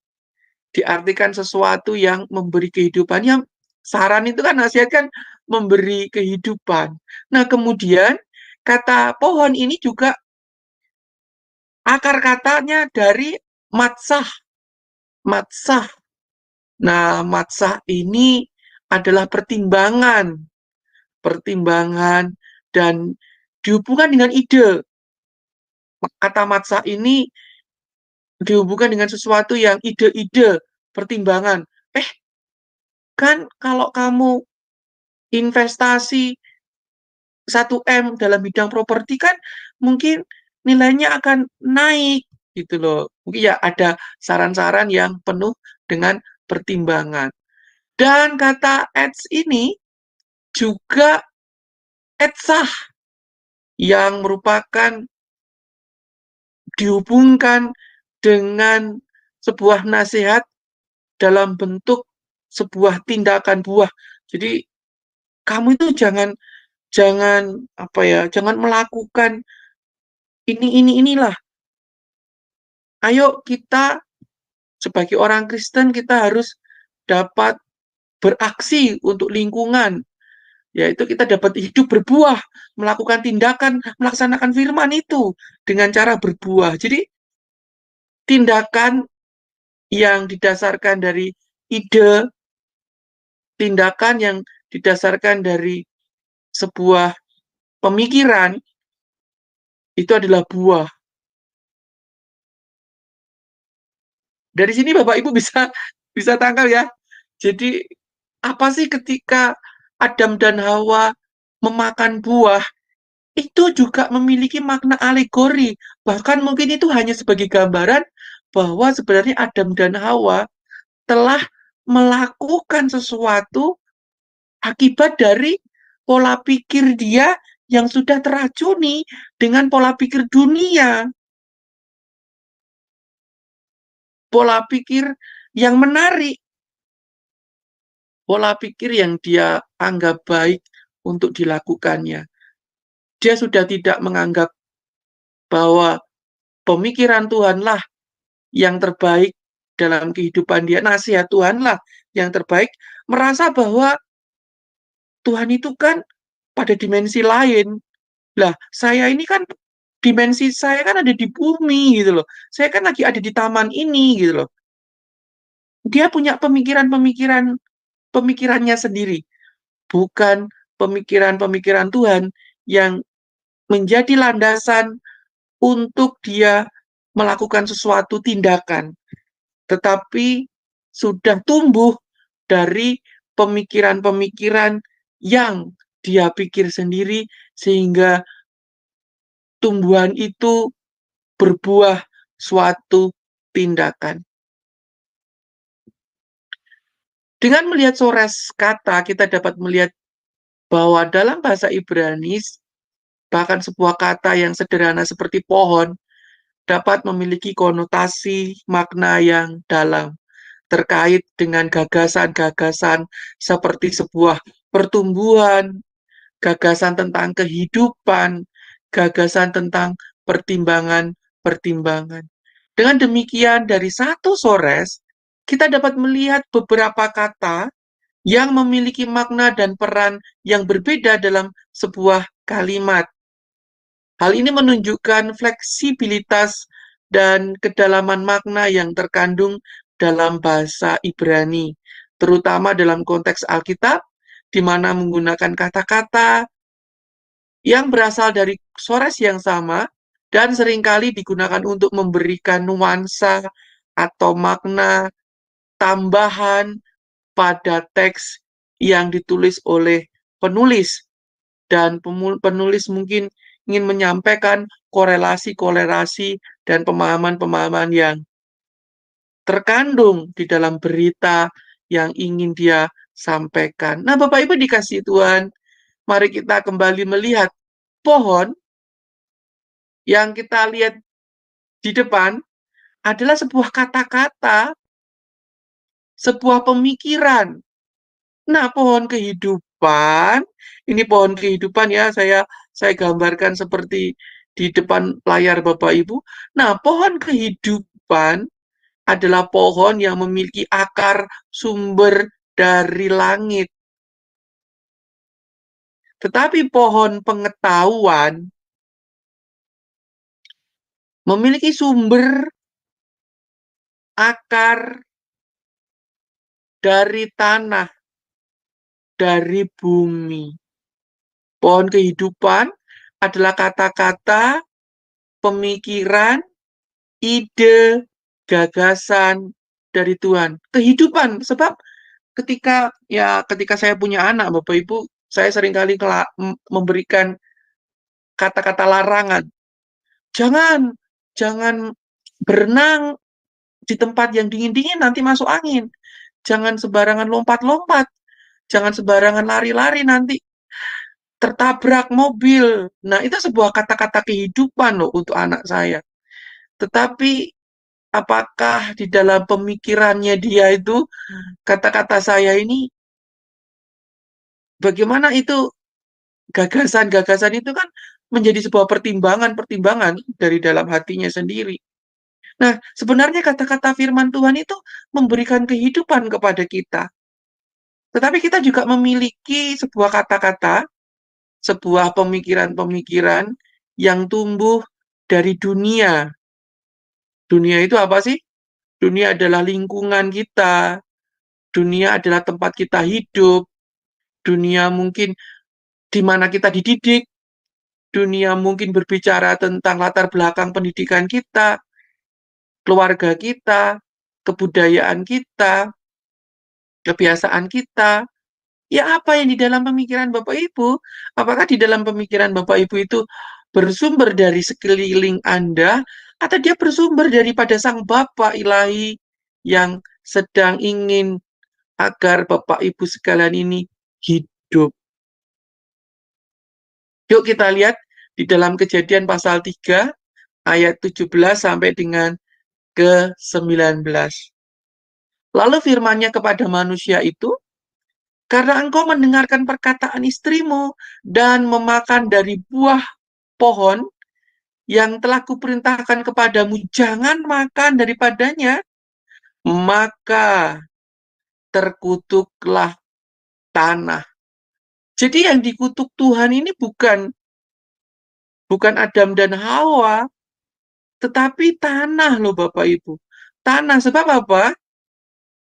Diartikan sesuatu yang memberi kehidupan. Yang saran itu kan nasihat kan memberi kehidupan. Nah, kemudian kata pohon ini juga akar katanya dari matsah. Nah, matsah ini adalah pertimbangan dan dihubungkan dengan ide. Kata matsah ini dihubungkan dengan sesuatu yang ide-ide, pertimbangan. Kan kalau kamu investasi 1 M dalam bidang properti kan mungkin nilainya akan naik gitu loh. Mungkin ya ada saran-saran yang penuh dengan pertimbangan. Dan kata ETS ini juga etsah yang merupakan dihubungkan dengan sebuah nasihat dalam bentuk sebuah tindakan buah. Jadi kamu itu jangan melakukan inilah. Ayo kita sebagai orang Kristen kita harus dapat beraksi untuk lingkungan. Yaitu kita dapat hidup berbuah, melakukan tindakan, melaksanakan firman itu dengan cara berbuah. Jadi tindakan yang didasarkan dari ide, tindakan yang didasarkan dari sebuah pemikiran, itu adalah buah. Dari sini Bapak Ibu bisa tangkap ya. Jadi apa sih ketika Adam dan Hawa memakan buah, itu juga memiliki makna alegori. Bahkan mungkin itu hanya sebagai gambaran bahwa sebenarnya Adam dan Hawa telah melakukan sesuatu akibat dari pola pikir dia yang sudah teracuni dengan pola pikir dunia. Pola pikir yang menarik. Pola pikir yang dia anggap baik untuk dilakukannya. Dia sudah tidak menganggap bahwa pemikiran Tuhanlah yang terbaik dalam kehidupan dia, nasihat Tuhanlah yang terbaik, merasa bahwa Tuhan itu kan pada dimensi lain. Lah, saya ini kan dimensi saya kan ada di bumi gitu loh. Saya kan lagi ada di taman ini gitu loh. Dia punya pemikirannya sendiri, bukan pemikiran-pemikiran Tuhan yang menjadi landasan untuk dia melakukan sesuatu tindakan, tetapi sudah tumbuh dari pemikiran-pemikiran yang dia pikir sendiri, sehingga tumbuhan itu berbuah suatu tindakan. Dengan melihat sores kata, kita dapat melihat bahwa dalam bahasa Ibrani, bahkan sebuah kata yang sederhana seperti pohon dapat memiliki konotasi makna yang dalam terkait dengan gagasan-gagasan seperti sebuah pertumbuhan, gagasan tentang kehidupan, gagasan tentang pertimbangan-pertimbangan. Dengan demikian, dari satu sores, kita dapat melihat beberapa kata yang memiliki makna dan peran yang berbeda dalam sebuah kalimat. Hal ini menunjukkan fleksibilitas dan kedalaman makna yang terkandung dalam bahasa Ibrani, terutama dalam konteks Alkitab, di mana menggunakan kata-kata yang berasal dari sores yang sama dan seringkali digunakan untuk memberikan nuansa atau makna tambahan pada teks yang ditulis oleh penulis, dan penulis mungkin ingin menyampaikan korelasi-korelasi dan pemahaman-pemahaman yang terkandung di dalam berita yang ingin dia sampaikan. Nah, Bapak Ibu dikasihi Tuhan, mari kita kembali melihat pohon yang kita lihat di depan adalah sebuah kata-kata, sebuah pemikiran. Nah, pohon kehidupan, ini pohon kehidupan ya, saya gambarkan seperti di depan layar Bapak Ibu. Nah, pohon kehidupan adalah pohon yang memiliki akar sumber dari langit. Tetapi pohon pengetahuan memiliki sumber akar dari tanah, dari bumi. Pohon kehidupan adalah kata-kata, pemikiran, ide, gagasan dari Tuhan. Kehidupan, sebab ketika saya punya anak, Bapak Ibu, saya seringkali memberikan kata-kata larangan. Jangan berenang di tempat yang dingin-dingin, nanti masuk angin. Jangan sembarangan lompat-lompat. Jangan sembarangan lari-lari, nanti tertabrak mobil. Nah, itu sebuah kata-kata kehidupan loh untuk anak saya. Tetapi apakah di dalam pemikirannya dia itu, kata-kata saya ini, bagaimana itu gagasan-gagasan itu kan menjadi sebuah pertimbangan-pertimbangan dari dalam hatinya sendiri. Nah, sebenarnya kata-kata firman Tuhan itu memberikan kehidupan kepada kita. Tetapi kita juga memiliki sebuah kata-kata, sebuah pemikiran-pemikiran yang tumbuh dari dunia. Dunia itu apa sih? Dunia adalah lingkungan kita. Dunia adalah tempat kita hidup. Dunia mungkin di mana kita dididik. Dunia mungkin berbicara tentang latar belakang pendidikan kita, keluarga kita, kebudayaan kita, kebiasaan kita. Ya, apa yang di dalam pemikiran Bapak Ibu? Apakah di dalam pemikiran Bapak Ibu itu bersumber dari sekeliling Anda, atau dia bersumber daripada Sang Bapa Ilahi yang sedang ingin agar Bapak Ibu sekalian ini hidup? Yuk kita lihat di dalam Kejadian pasal 3 ayat 17 sampai dengan ke-19. Lalu firman-Nya kepada manusia itu, karena engkau mendengarkan perkataan istrimu dan memakan dari buah pohon yang telah kuperintahkan kepadamu, jangan makan daripadanya, maka terkutuklah tanah. Jadi yang dikutuk Tuhan ini bukan Adam dan Hawa, tetapi tanah loh Bapak Ibu. Tanah, sebab apa?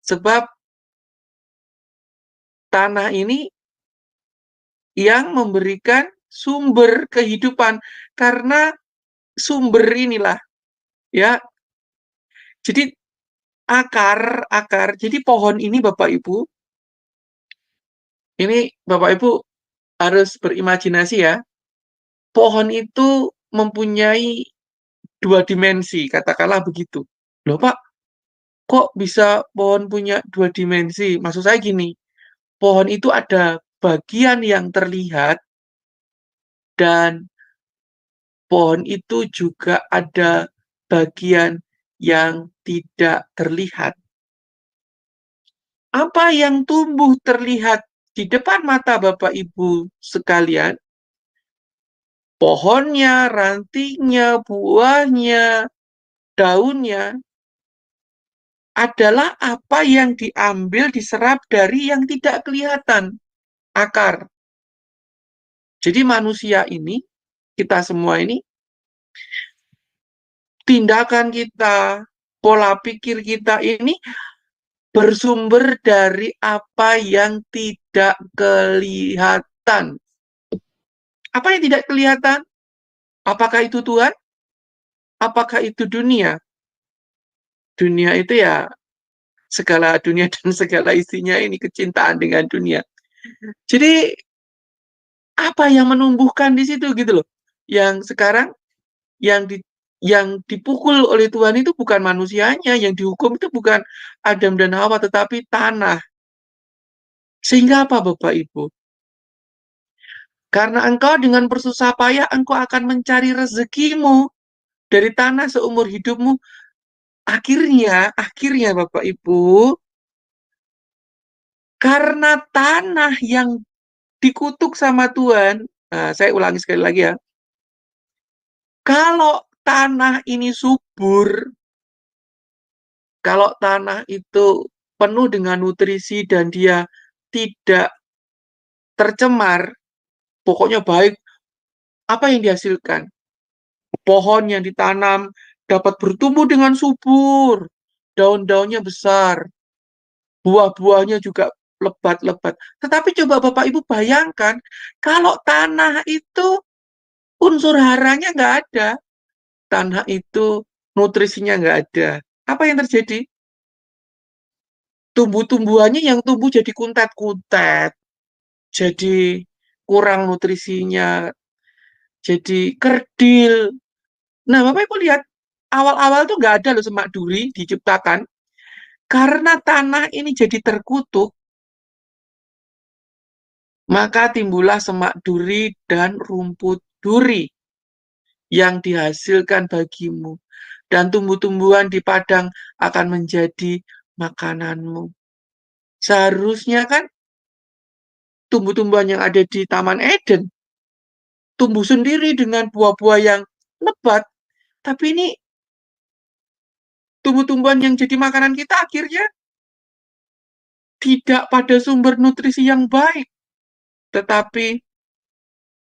Sebab tanah ini yang memberikan sumber kehidupan, karena sumber inilah Ya, jadi akar. Jadi pohon ini Bapak Ibu, ini Bapak Ibu harus berimajinasi ya. Pohon itu mempunyai 2 dimensi, katakanlah begitu. Loh Pak, kok bisa pohon punya 2 dimensi? Maksud saya gini, pohon itu ada bagian yang terlihat dan pohon itu juga ada bagian yang tidak terlihat. Apa yang tumbuh terlihat di depan mata Bapak Ibu sekalian, pohonnya, rantingnya, buahnya, daunnya, adalah apa yang diambil, diserap dari yang tidak kelihatan, akar. Jadi manusia ini, kita semua ini, tindakan kita, pola pikir kita ini bersumber dari apa yang tidak kelihatan. Apa yang tidak kelihatan? Apakah itu Tuhan? Apakah itu dunia? Dunia itu ya segala dunia dan segala isinya, ini kecintaan dengan dunia. Jadi apa yang menumbuhkan di situ gitu loh. Yang sekarang yang dipukul oleh Tuhan itu bukan manusianya, yang dihukum itu bukan Adam dan Hawa, tetapi tanah. Sehingga apa Bapak Ibu? Karena engkau dengan bersusah payah, engkau akan mencari rezekimu dari tanah seumur hidupmu. Akhirnya Bapak Ibu, karena tanah yang dikutuk sama Tuhan, nah, saya ulangi sekali lagi ya, kalau tanah ini subur, kalau tanah itu penuh dengan nutrisi dan dia tidak tercemar, pokoknya baik, apa yang dihasilkan? Pohon yang ditanam dapat bertumbuh dengan subur, daun-daunnya besar, buah-buahnya juga lebat-lebat. Tetapi coba Bapak Ibu bayangkan, kalau tanah itu unsur haranya nggak ada, tanah itu nutrisinya nggak ada, apa yang terjadi? Tumbuh-tumbuhannya yang tumbuh jadi kuntet-kuntet, jadi kurang nutrisinya, jadi kerdil. Nah, Bapak Ibu lihat, awal-awal tuh nggak ada loh semak duri diciptakan. Karena tanah ini jadi terkutuk, maka timbullah semak duri dan rumput duri yang dihasilkan bagimu. Dan tumbuh-tumbuhan di padang akan menjadi makananmu. Seharusnya kan tumbuh-tumbuhan yang ada di Taman Eden tumbuh sendiri dengan buah-buah yang lebat. Tapi ini tumbuh-tumbuhan yang jadi makanan kita akhirnya tidak pada sumber nutrisi yang baik. Tetapi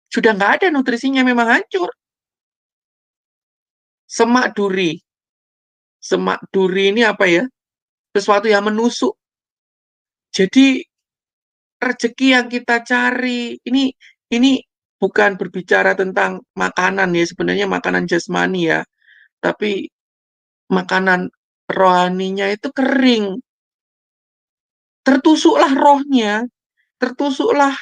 sudah nggak ada nutrisinya, memang hancur. Semak duri. Semak duri ini apa ya? Sesuatu yang menusuk. Jadi rezeki yang kita cari, ini bukan berbicara tentang makanan ya, sebenarnya makanan jasmani ya. Tapi makanan rohaninya itu kering. Tertusuklah rohnya, tertusuklah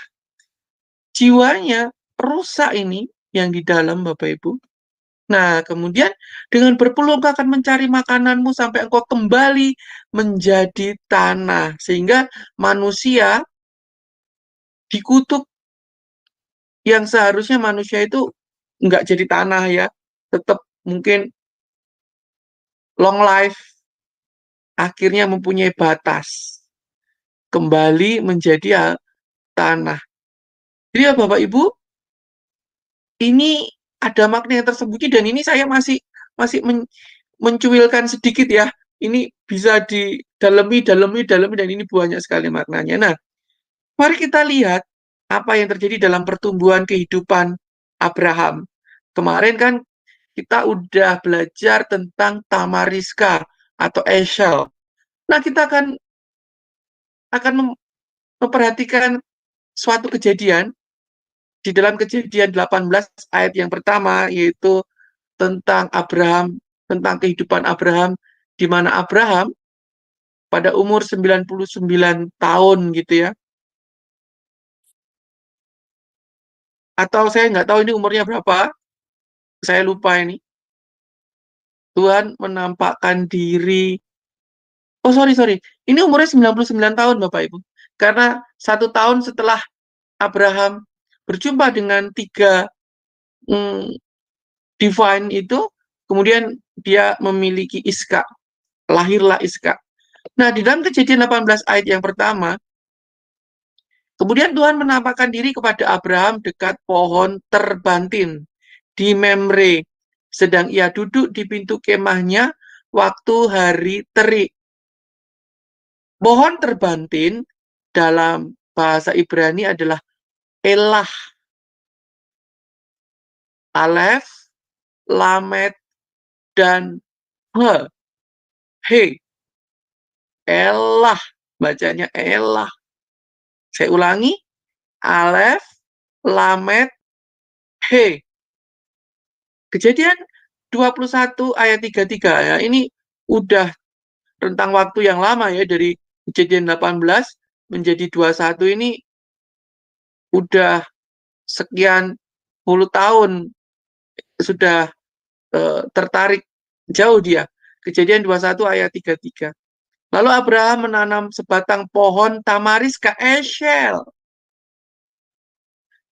jiwanya, rusak ini yang di dalam Bapak Ibu. Nah, kemudian dengan berpeluang engkau akan mencari makananmu sampai engkau kembali menjadi tanah. Sehingga manusia dikutuk, yang seharusnya manusia itu nggak jadi tanah ya. Tetap mungkin long life, akhirnya mempunyai batas. Kembali menjadi tanah. Jadi ya Bapak Ibu, ini ada makna yang tersembunyi dan ini saya masih mencuilkan sedikit ya. Ini bisa didalami dan ini banyak sekali maknanya. Nah, mari kita lihat apa yang terjadi dalam pertumbuhan kehidupan Abraham. Kemarin kan kita udah belajar tentang Tamariska atau Eshel. Nah, kita akan memperhatikan suatu kejadian di dalam Kejadian 18 ayat yang pertama, yaitu tentang Abraham tentang kehidupan Abraham, di mana Abraham pada umur 99 tahun gitu ya. Atau saya nggak tahu ini umurnya berapa, saya lupa ini. Tuhan menampakkan diri, oh sorry, ini umurnya 99 tahun Bapak Ibu. Karena 1 tahun setelah Abraham berjumpa dengan 3 divine itu, kemudian dia memiliki Iskak, lahirlah Iskak. Nah, di dalam Kejadian 18 ayat yang pertama, kemudian Tuhan menampakkan diri kepada Abraham dekat pohon terbantin di Memre, sedang ia duduk di pintu kemahnya waktu hari terik. Pohon terbantin dalam bahasa Ibrani adalah Elah, Alef, Lamet, dan He. Elah, bacanya Elah. Saya ulangi, Alef, Lamet, He. Kejadian 21 ayat 33 ya. Ini udah rentang waktu yang lama ya, dari Kejadian 18 menjadi 21 ini udah sekian puluh tahun sudah tertarik jauh dia. Kejadian 21 ayat 33. Lalu Abraham menanam sebatang pohon tamariska Eshel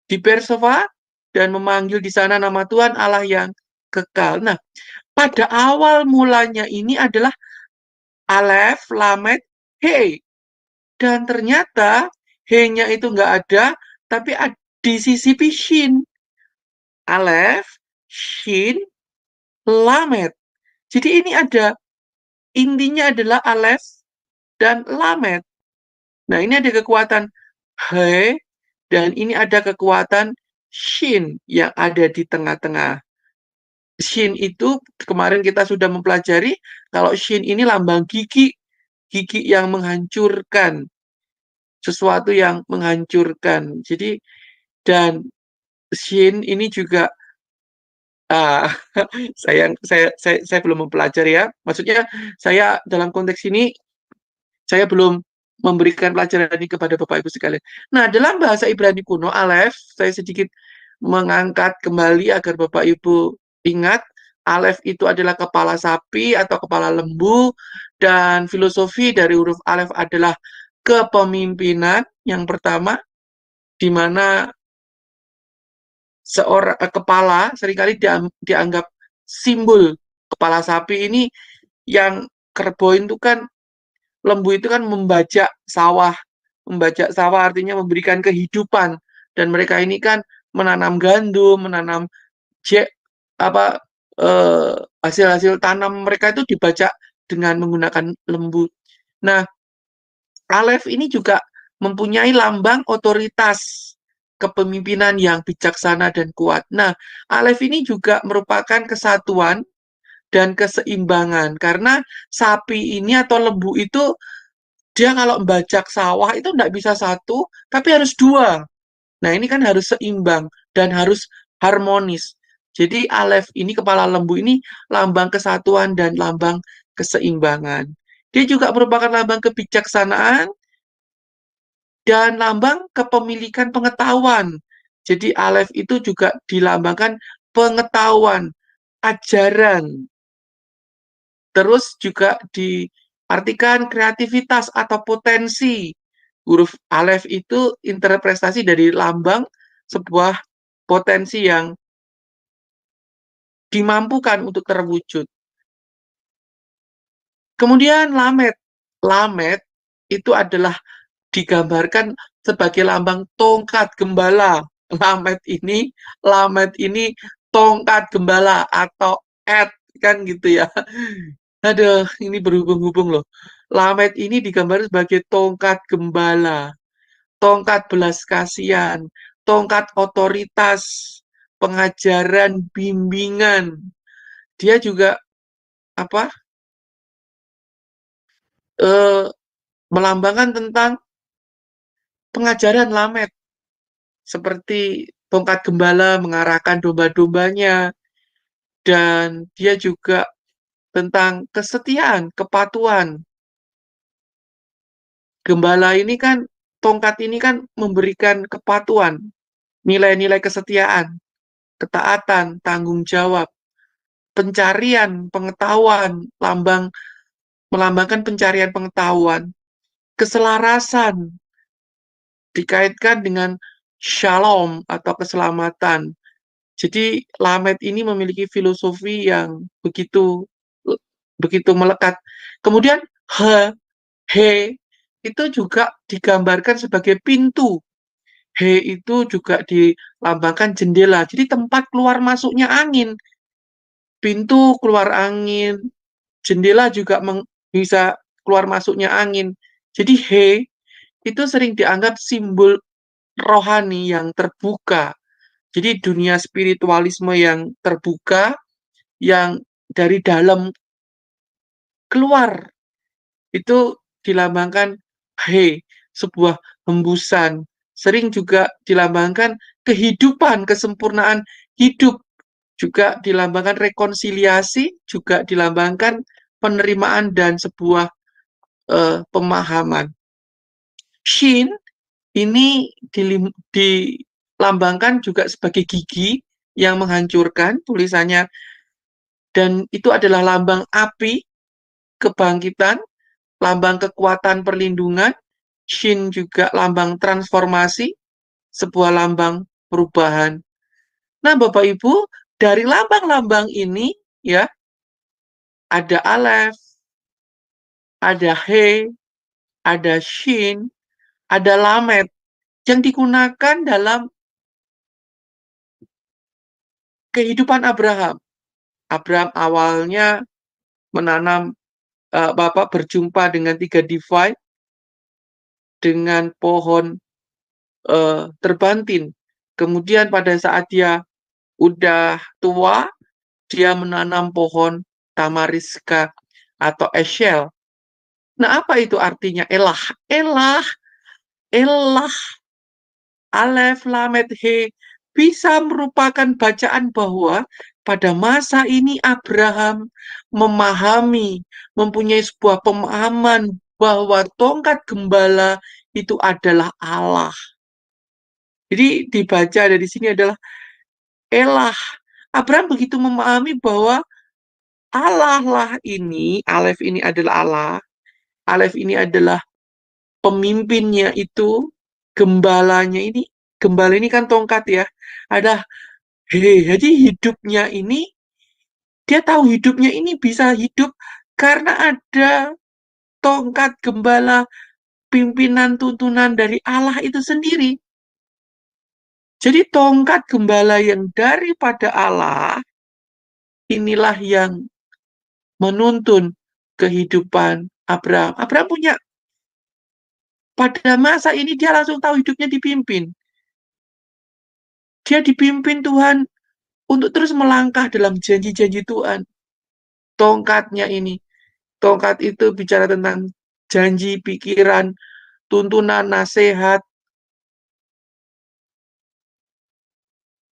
di Bersova dan memanggil di sana nama Tuhan Allah yang kekal. Nah, pada awal mulanya ini adalah Alef, Lamet, He. Dan ternyata He-nya itu nggak ada, tapi di sisi Shin. Alef, Shin, Lamet. Jadi ini ada, intinya adalah Alef dan Lamet. Nah, ini ada kekuatan He, dan ini ada kekuatan Shin yang ada di tengah-tengah. Shin itu kemarin kita sudah mempelajari kalau Shin ini lambang gigi, gigi yang menghancurkan, sesuatu yang menghancurkan. Jadi dan Shin ini juga saya belum mempelajari ya. Maksudnya saya dalam konteks ini saya belum memberikan pelajaran ini kepada Bapak Ibu sekalian. Nah, dalam bahasa Ibrani kuno, Alef, saya sedikit mengangkat kembali agar Bapak Ibu ingat, Alef itu adalah kepala sapi atau kepala lembu, dan filosofi dari huruf Alef adalah kepemimpinan yang pertama, di mana seorang kepala seringkali dianggap simbol. Kepala sapi ini yang kerboin itu kan, lembu itu kan membajak sawah. Membajak sawah artinya memberikan kehidupan, dan mereka ini kan menanam gandum, menanam hasil-hasil tanam mereka itu dibajak dengan menggunakan lembu. Nah, Alef ini juga mempunyai lambang otoritas kepemimpinan yang bijaksana dan kuat. Nah, Alef ini juga merupakan kesatuan dan keseimbangan, karena sapi ini atau lembu itu dia kalau membajak sawah itu tidak bisa satu, tapi harus 2. Nah, ini kan harus seimbang dan harus harmonis. Jadi Alef ini, kepala lembu ini, lambang kesatuan dan lambang keseimbangan. Dia juga merupakan lambang kebijaksanaan dan lambang kepemilikan pengetahuan. Jadi Alef itu juga dilambangkan pengetahuan, ajaran. Terus juga diartikan kreativitas atau potensi. Huruf Alef itu interpretasi dari lambang sebuah potensi yang dimampukan untuk terwujud. Kemudian Lamet. Lamet itu adalah digambarkan sebagai lambang tongkat gembala. Lamet ini tongkat gembala atau kan gitu ya. Aduh, ini berhubung-hubung loh. Lamet ini digambarkan sebagai tongkat gembala, tongkat belas kasihan, tongkat otoritas, pengajaran, bimbingan. Dia juga melambangkan tentang pengajaran Lamet, seperti tongkat gembala mengarahkan domba-dombanya, dan dia juga tentang kesetiaan, kepatuhan. Gembala ini kan, tongkat ini kan memberikan kepatuhan, nilai-nilai kesetiaan, ketaatan, tanggung jawab, pencarian, pengetahuan, melambangkan pencarian pengetahuan, keselarasan, dikaitkan dengan shalom atau keselamatan. Jadi Lamed ini memiliki filosofi yang begitu melekat. Kemudian he itu juga digambarkan sebagai pintu. He itu juga dilambangkan jendela. Jadi tempat keluar masuknya angin. Pintu keluar angin, jendela juga bisa keluar masuknya angin. Jadi he itu sering dianggap simbol rohani yang terbuka. Jadi dunia spiritualisme yang terbuka, yang dari dalam keluar, itu dilambangkan he, sebuah hembusan. Sering juga dilambangkan kehidupan, kesempurnaan hidup. Juga dilambangkan rekonsiliasi, juga dilambangkan penerimaan dan sebuah pemahaman. Shin ini dilambangkan juga sebagai gigi yang menghancurkan, tulisannya, dan itu adalah lambang api, kebangkitan, lambang kekuatan perlindungan. Shin juga lambang transformasi, sebuah lambang perubahan. Nah, Bapak Ibu, dari lambang-lambang ini ya, ada Aleph, ada He, ada Shin, ada Lamed yang digunakan dalam kehidupan Abraham. Abraham awalnya menanam, Bapak berjumpa dengan 3 divine, dengan pohon terbantin. Kemudian pada saat dia udah tua, dia menanam pohon tamariska atau eshel. Nah, apa itu artinya elah? Elah, Aleph, Lamed, He, bisa merupakan bacaan bahwa pada masa ini Abraham mempunyai sebuah pemahaman bahwa tongkat gembala itu adalah Allah. Jadi dibaca dari sini adalah elah. Abraham begitu memahami bahwa Allah lah ini, Aleph ini adalah Allah, Aleph ini adalah pemimpinnya itu, gembalanya ini, gembala ini kan tongkat ya, ada jadi hidupnya ini, dia tahu hidupnya ini bisa hidup karena ada tongkat gembala, pimpinan tuntunan dari Allah itu sendiri. Jadi tongkat gembala yang daripada Allah, inilah yang menuntun kehidupan Abraham. Abraham punya, pada masa ini dia langsung tahu hidupnya dipimpin. Dia dipimpin Tuhan untuk terus melangkah dalam janji-janji Tuhan. Tongkatnya ini, tongkat itu bicara tentang janji, pikiran, tuntunan, nasihat,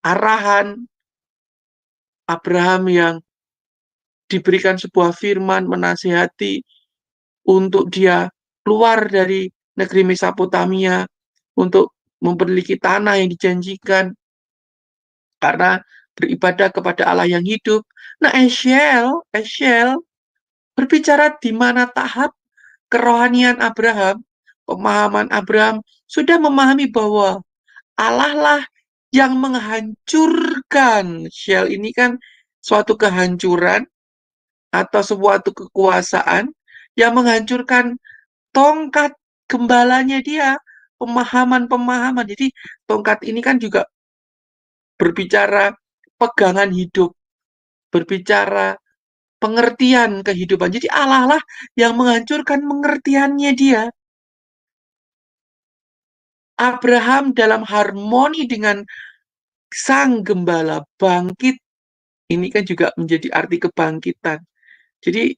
arahan Abraham yang diberikan sebuah firman, menasihati untuk dia keluar dari negeri Mesopotamia, untuk memiliki tanah yang dijanjikan, karena beribadah kepada Allah yang hidup. Nah, Eshel berbicara di mana tahap kerohanian Abraham, pemahaman Abraham sudah memahami bahwa Allah lah yang menghancurkan. Shell ini kan suatu kehancuran atau suatu kekuasaan yang menghancurkan tongkat gembalanya dia, pemahaman-pemahaman. Jadi tongkat ini kan juga berbicara pegangan hidup, berbicara pengertian kehidupan. Jadi Allah lah yang menghancurkan pengertiannya dia. Abraham dalam harmoni dengan sang gembala bangkit. Ini kan juga menjadi arti kebangkitan. Jadi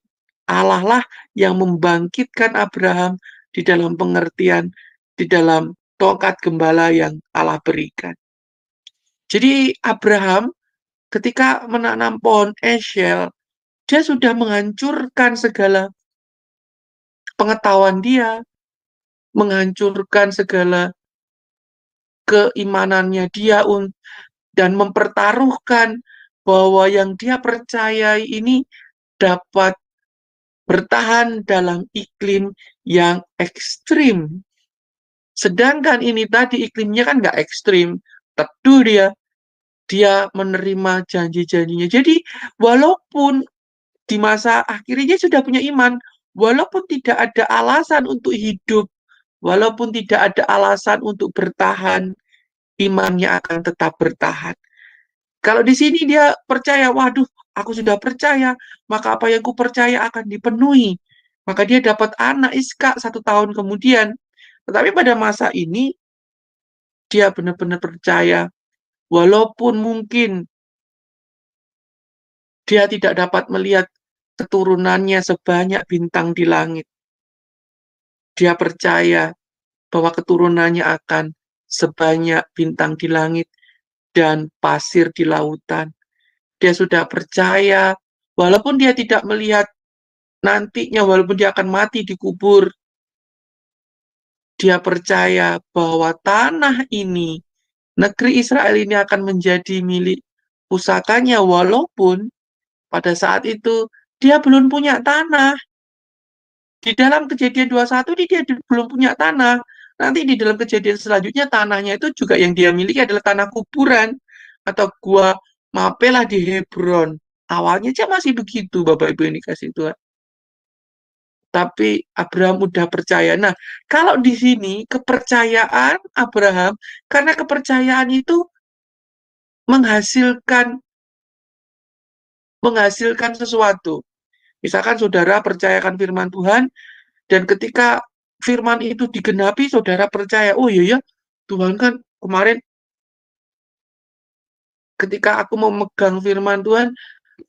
Allah lah yang membangkitkan Abraham di dalam pengertian, di dalam tongkat gembala yang Allah berikan. Jadi Abraham ketika menanam pohon Eshel, Dia sudah menghancurkan segala pengetahuan dia, menghancurkan segala keimanannya dia dan mempertaruhkan bahwa yang dia percayai ini dapat bertahan dalam iklim yang ekstrim. Sedangkan ini tadi iklimnya kan nggak ekstrim, teduh dia menerima janji-janjinya. Jadi walaupun di masa akhirnya dia sudah punya iman, walaupun tidak ada alasan untuk hidup, walaupun tidak ada alasan untuk bertahan, imannya akan tetap bertahan. Kalau di sini dia percaya, waduh, aku sudah percaya, maka apa yang ku percaya akan dipenuhi. Maka dia dapat anak Iska 1 tahun kemudian. Tetapi pada masa ini, dia benar-benar percaya, walaupun mungkin dia tidak dapat melihat keturunannya sebanyak bintang di langit. Dia percaya bahwa keturunannya akan sebanyak bintang di langit dan pasir di lautan. Dia sudah percaya, walaupun dia tidak melihat nantinya, walaupun dia akan mati dikubur, dia percaya bahwa tanah ini, negeri Israel ini akan menjadi milik pusakanya, walaupun pada saat itu dia belum punya tanah. Di dalam Kejadian 21 ini dia belum punya tanah. Nanti di dalam kejadian selanjutnya tanahnya itu juga yang dia miliki adalah tanah kuburan atau gua Mapelah di Hebron. Awalnya aja masih begitu, Bapak Ibu yang dikasih Tuhan. Tapi Abraham udah percaya. Nah, kalau di sini kepercayaan Abraham, karena kepercayaan itu menghasilkan sesuatu. Misalkan saudara percayakan firman Tuhan, dan ketika firman itu digenapi, saudara percaya, oh iya ya, Tuhan kan kemarin ketika aku mau megang firman Tuhan,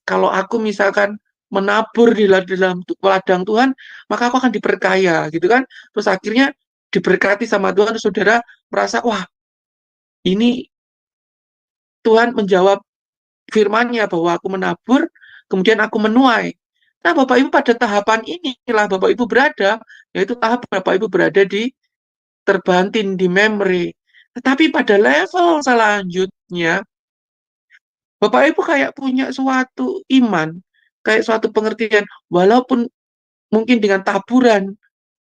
kalau aku misalkan menabur di dalam ladang Tuhan, maka aku akan diperkaya, gitu kan. Terus akhirnya diberkati sama Tuhan, terus saudara merasa, wah, ini Tuhan menjawab firman-Nya bahwa aku menabur, kemudian aku menuai. Nah, Bapak Ibu pada tahapan inilah Bapak Ibu berada, yaitu tahap Bapak Ibu berada di terbantin di memory. Tetapi pada level selanjutnya, Bapak Ibu kayak punya suatu iman, kayak suatu pengertian, walaupun mungkin dengan taburan,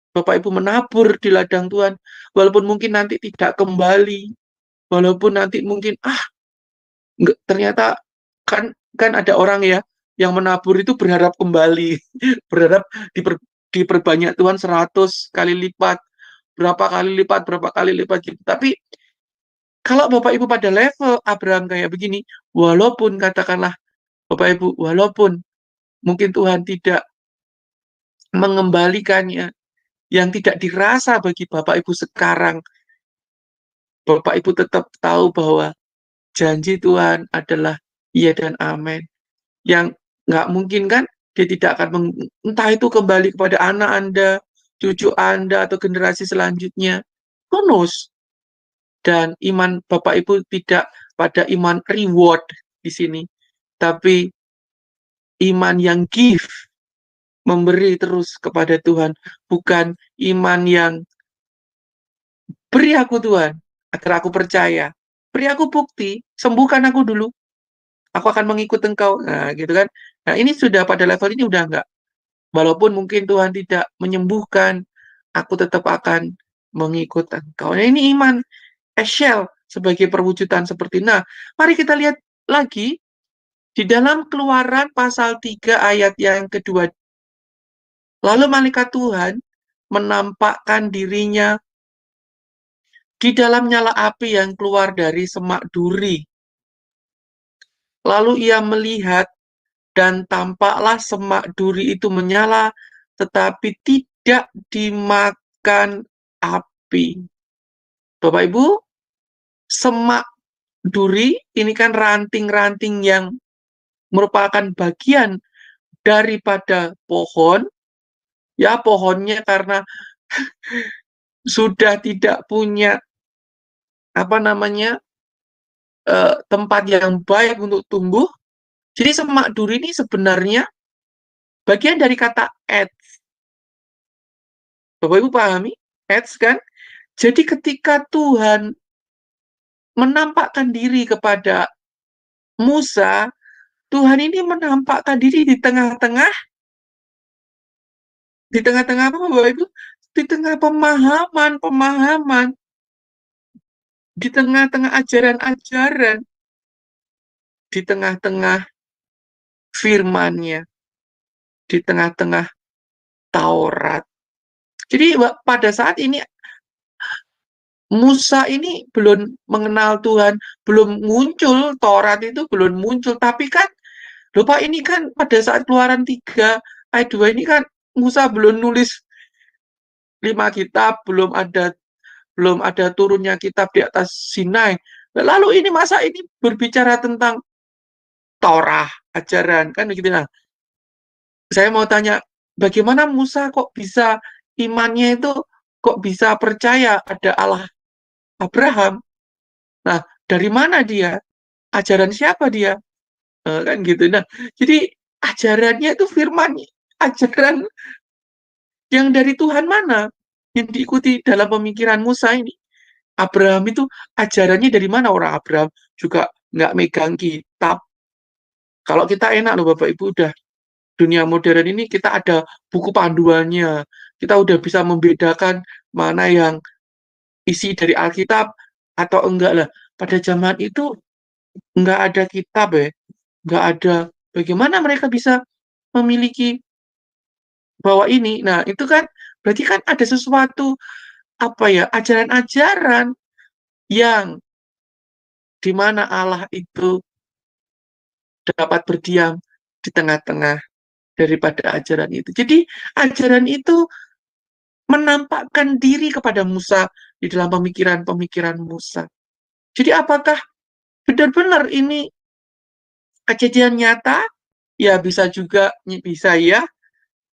Bapak Ibu menabur di ladang Tuhan, walaupun mungkin nanti tidak kembali, walaupun nanti mungkin, ternyata kan ada orang ya, yang menabur itu berharap kembali, berharap diperbanyak Tuhan 100 kali lipat, berapa kali lipat gitu. Tapi kalau Bapak Ibu pada level Abraham kayak begini, walaupun katakanlah Bapak Ibu, walaupun mungkin Tuhan tidak mengembalikannya, yang tidak dirasa bagi Bapak Ibu sekarang, Bapak Ibu tetap tahu bahwa janji Tuhan adalah iya dan amin. Yang nggak mungkin kan, dia tidak akan entah itu kembali kepada anak Anda, cucu Anda, atau generasi selanjutnya. Who knows? Dan iman Bapak Ibu tidak pada iman reward di sini, tapi iman yang give, memberi terus kepada Tuhan, bukan iman yang beri aku Tuhan, agar aku percaya, beri aku bukti, sembuhkan aku dulu, aku akan mengikut Engkau. Nah, gitu kan. Nah, ini sudah pada level ini udah enggak. Walaupun mungkin Tuhan tidak menyembuhkan, aku tetap akan mengikut Engkau. Nah, ini iman Eshel sebagai perwujudan seperti. Nah, mari kita lihat lagi di dalam Keluaran pasal 3 ayat yang kedua. Lalu malaikat Tuhan menampakkan dirinya di dalam nyala api yang keluar dari semak duri. Lalu ia melihat, dan tampaklah semak duri itu menyala, tetapi tidak dimakan api. Bapak Ibu, semak duri ini kan ranting-ranting yang merupakan bagian daripada pohon. Ya, pohonnya karena sudah tidak punya tempat yang baik untuk tumbuh. Jadi semak duri ini sebenarnya bagian dari kata adds. Bapak Ibu pahami? Adds kan? Jadi ketika Tuhan menampakkan diri kepada Musa, Tuhan ini menampakkan diri di tengah-tengah apa Bapak Ibu? Di tengah pemahaman, di tengah-tengah ajaran-ajaran, di tengah-tengah firman-Nya, di tengah-tengah Taurat. Jadi pada saat ini Musa ini belum mengenal Tuhan, belum muncul, Taurat itu belum muncul, tapi kan lupa ini kan pada saat Keluaran 3 ayat 2 ini kan Musa belum nulis 5 kitab, belum ada turunnya kitab di atas Sinai. Lalu ini masa ini berbicara tentang Torah, ajaran, kan begitu. Nah, saya mau tanya, bagaimana Musa kok bisa imannya itu kok bisa percaya ada Allah Abraham? Nah, dari mana dia? Ajaran siapa dia? Kan gitu. Nah, jadi ajarannya itu firman, ajaran yang dari Tuhan mana yang diikuti dalam pemikiran Musa ini? Abraham itu ajarannya dari mana? Orang Abraham juga nggak megang kitab. Kalau kita enak loh Bapak Ibu, udah dunia modern ini kita ada buku panduannya. Kita udah bisa membedakan mana yang isi dari Alkitab atau enggak lah. Pada zaman itu nggak ada kitab ya, nggak ada. Bagaimana mereka bisa memiliki bahwa ini? Nah itu kan berarti kan ada sesuatu apa ya, ajaran-ajaran yang dimana Allah itu dapat berdiam di tengah-tengah daripada ajaran itu. Jadi ajaran itu menampakkan diri kepada Musa di dalam pemikiran-pemikiran Musa. Jadi apakah benar-benar ini kejadian nyata? Ya bisa juga, bisa ya,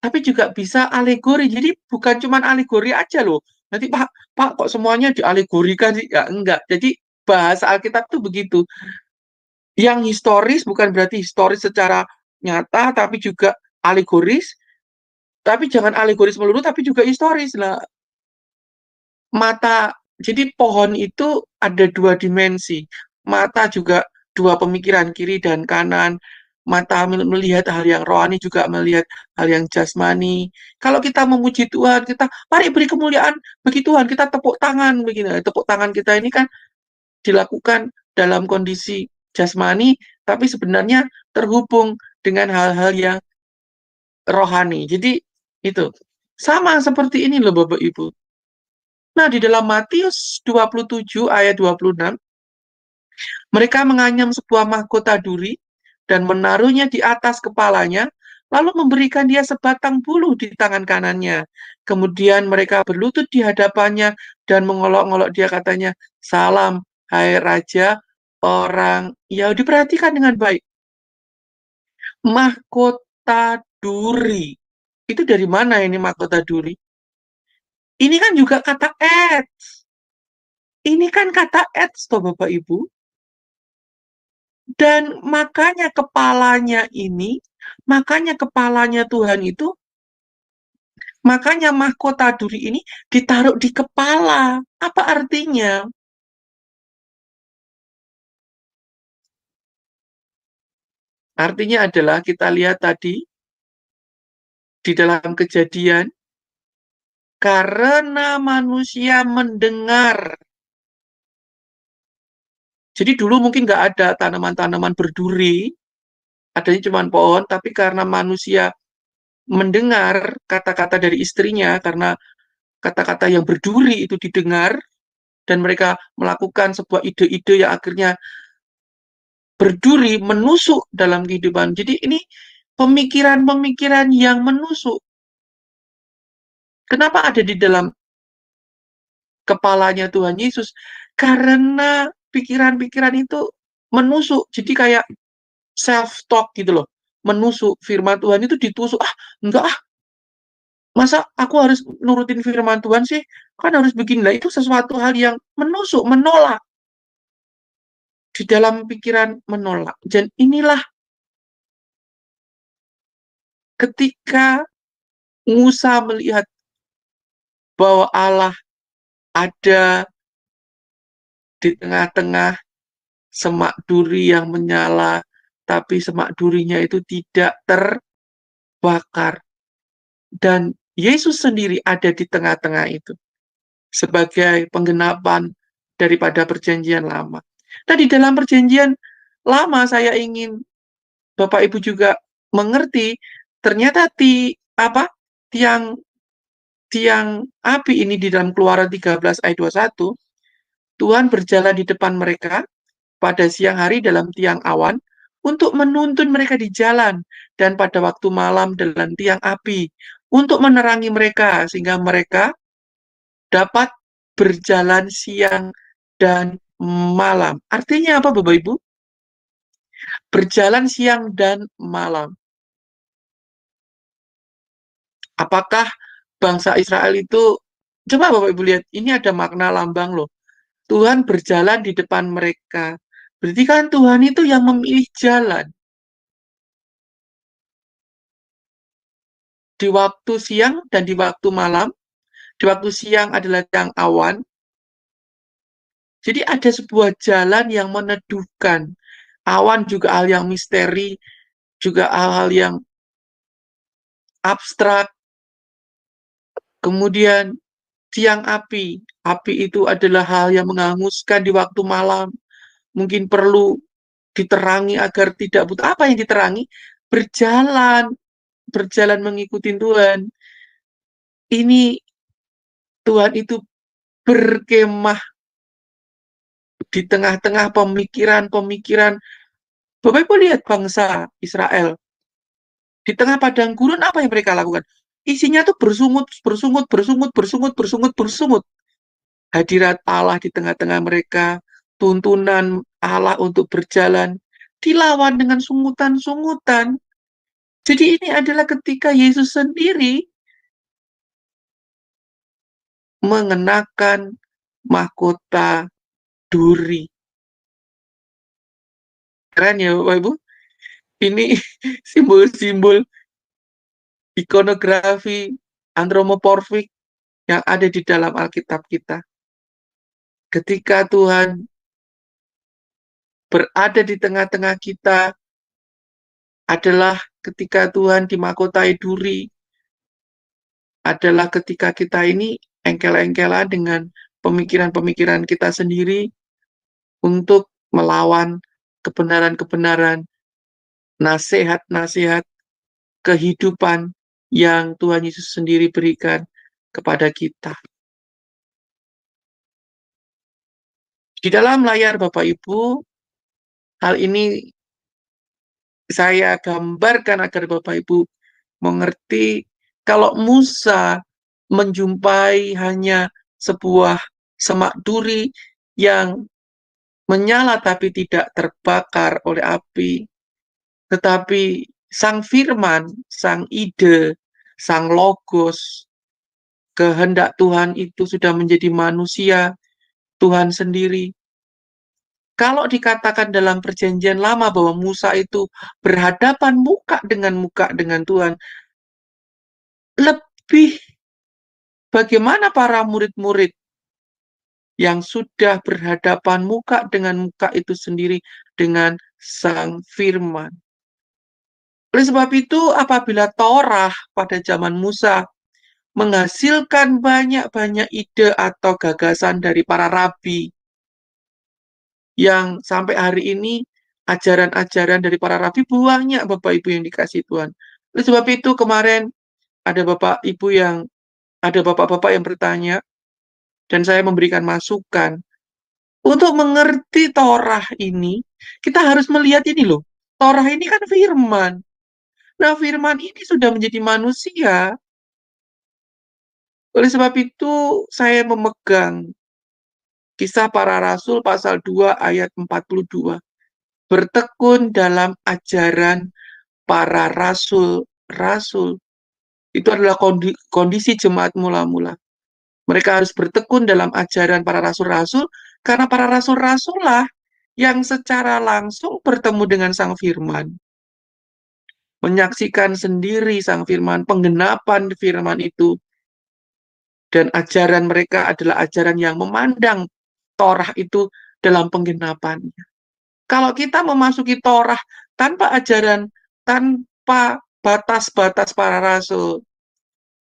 tapi juga bisa alegori. Jadi bukan cuma alegori aja loh. Nanti Pak kok semuanya dialegorikan sih? Ya enggak. Jadi bahasa Alkitab tuh begitu. Yang historis bukan berarti historis secara nyata, tapi juga alegoris. Tapi jangan alegoris melulu, tapi juga historis lah. Mata, jadi pohon itu ada 2 dimensi. Mata juga 2 pemikiran, kiri dan kanan. Mata melihat hal yang rohani, juga melihat hal yang jasmani. Kalau kita memuji Tuhan, kita mari beri kemuliaan bagi Tuhan, kita tepuk tangan begini. Tepuk tangan kita ini kan dilakukan dalam kondisi jasmani, tapi sebenarnya terhubung dengan hal-hal yang rohani. Jadi itu sama seperti ini loh Bapak Ibu. Nah, di dalam Matius 27 ayat 26, mereka menganyam sebuah mahkota duri dan menaruhnya di atas kepalanya, lalu memberikan dia sebatang bulu di tangan kanannya. Kemudian mereka berlutut di hadapannya dan mengolok-olok dia, katanya, "Salam, hai Raja orang Yahudi." Perhatikan dengan baik. Mahkota duri. Itu dari mana ini mahkota duri? Ini kan juga kata ads. Ini kan kata ads toh Bapak Ibu. Dan makanya kepalanya Tuhan itu, makanya mahkota duri ini ditaruh di kepala. Apa artinya? Artinya adalah kita lihat tadi di dalam Kejadian, karena manusia mendengar. Jadi dulu mungkin nggak ada tanaman-tanaman berduri, adanya cuma pohon, tapi karena manusia mendengar kata-kata dari istrinya, karena kata-kata yang berduri itu didengar, dan mereka melakukan sebuah ide-ide yang akhirnya berduri, menusuk dalam kehidupan. Jadi ini pemikiran-pemikiran yang menusuk. Kenapa ada di dalam kepalanya Tuhan Yesus? Karena pikiran-pikiran itu menusuk. Jadi kayak self-talk gitu loh. Menusuk. Firman Tuhan itu ditusuk. Enggak masa aku harus nurutin firman Tuhan sih? Kan harus begini lah. Itu sesuatu hal yang menusuk, menolak. Di dalam pikiran menolak. Dan inilah ketika Musa melihat bahwa Allah ada di tengah-tengah semak duri yang menyala, tapi semak durinya itu tidak terbakar. Dan Yesus sendiri ada di tengah-tengah itu sebagai penggenapan daripada perjanjian lama. Nah, di dalam perjanjian lama saya ingin Bapak Ibu juga mengerti, ternyata tiang api ini di dalam Keluaran 13 ayat 21, Tuhan berjalan di depan mereka pada siang hari dalam tiang awan untuk menuntun mereka di jalan, dan pada waktu malam dalam tiang api untuk menerangi mereka sehingga mereka dapat berjalan siang dan malam. Artinya apa, Bapak Ibu? Berjalan siang dan malam. Apakah bangsa Israel itu, coba Bapak Ibu lihat, ini ada makna lambang loh. Tuhan berjalan di depan mereka. Berarti kan Tuhan itu yang memilih jalan. Di waktu siang dan di waktu malam. Di waktu siang adalah tiang awan. Jadi ada sebuah jalan yang meneduhkan. Awan juga hal yang misteri, juga hal-hal yang abstrak. Kemudian tiang api. Api itu adalah hal yang menghanguskan di waktu malam. Mungkin perlu diterangi agar tidak buta. Apa yang diterangi? Berjalan mengikuti Tuhan. Ini Tuhan itu berkemah di tengah-tengah pemikiran-pemikiran. Bapak Ibu lihat bangsa Israel. Di tengah padang gurun apa yang mereka lakukan? Isinya tuh bersungut. Hadirat Allah di tengah-tengah mereka, tuntunan Allah untuk berjalan, dilawan dengan sungutan-sungutan. Jadi ini adalah ketika Yesus sendiri mengenakan mahkota duri. Keren ya Bapak Ibu? Ini simbol-simbol ikonografi antropomorfik yang ada di dalam Alkitab kita. Ketika Tuhan berada di tengah-tengah kita adalah ketika Tuhan dimahkotai duri, adalah ketika kita ini engkel-engkelan dengan pemikiran-pemikiran kita sendiri untuk melawan kebenaran-kebenaran, nasihat-nasihat kehidupan yang Tuhan Yesus sendiri berikan kepada kita. Di dalam layar Bapak Ibu, hal ini saya gambarkan agar Bapak Ibu mengerti kalau Musa menjumpai hanya sebuah semak duri yang menyala tapi tidak terbakar oleh api, tetapi sang firman, sang ide, sang logos, kehendak Tuhan itu sudah menjadi manusia, Tuhan sendiri. Kalau dikatakan dalam perjanjian lama bahwa Musa itu berhadapan muka dengan Tuhan, lebih bagaimana para murid-murid yang sudah berhadapan muka dengan muka itu sendiri dengan sang firman. Oleh sebab itu, apabila Torah pada zaman Musa menghasilkan banyak-banyak ide atau gagasan dari para rabi, yang sampai hari ini ajaran-ajaran dari para rabi banyak Bapak Ibu yang dikasih Tuhan. Oleh sebab itu kemarin ada bapak-bapak yang bertanya dan saya memberikan masukan untuk mengerti Torah ini. Kita harus melihat ini loh. Torah ini kan firman. Nah, firman ini sudah menjadi manusia. Oleh sebab itu saya memegang Kisah Para Rasul pasal 2 ayat 42. Bertekun dalam ajaran para rasul-rasul. Itu adalah kondisi jemaat mula-mula. Mereka harus bertekun dalam ajaran para rasul-rasul, karena para rasul-rasul lah yang secara langsung bertemu dengan sang firman. menyaksikan sendiri Sang Firman, penggenapan firman itu, dan ajaran mereka adalah ajaran yang memandang Torah itu dalam penggenapannya. Kalau kita memasuki Torah tanpa ajaran, tanpa batas-batas para rasul,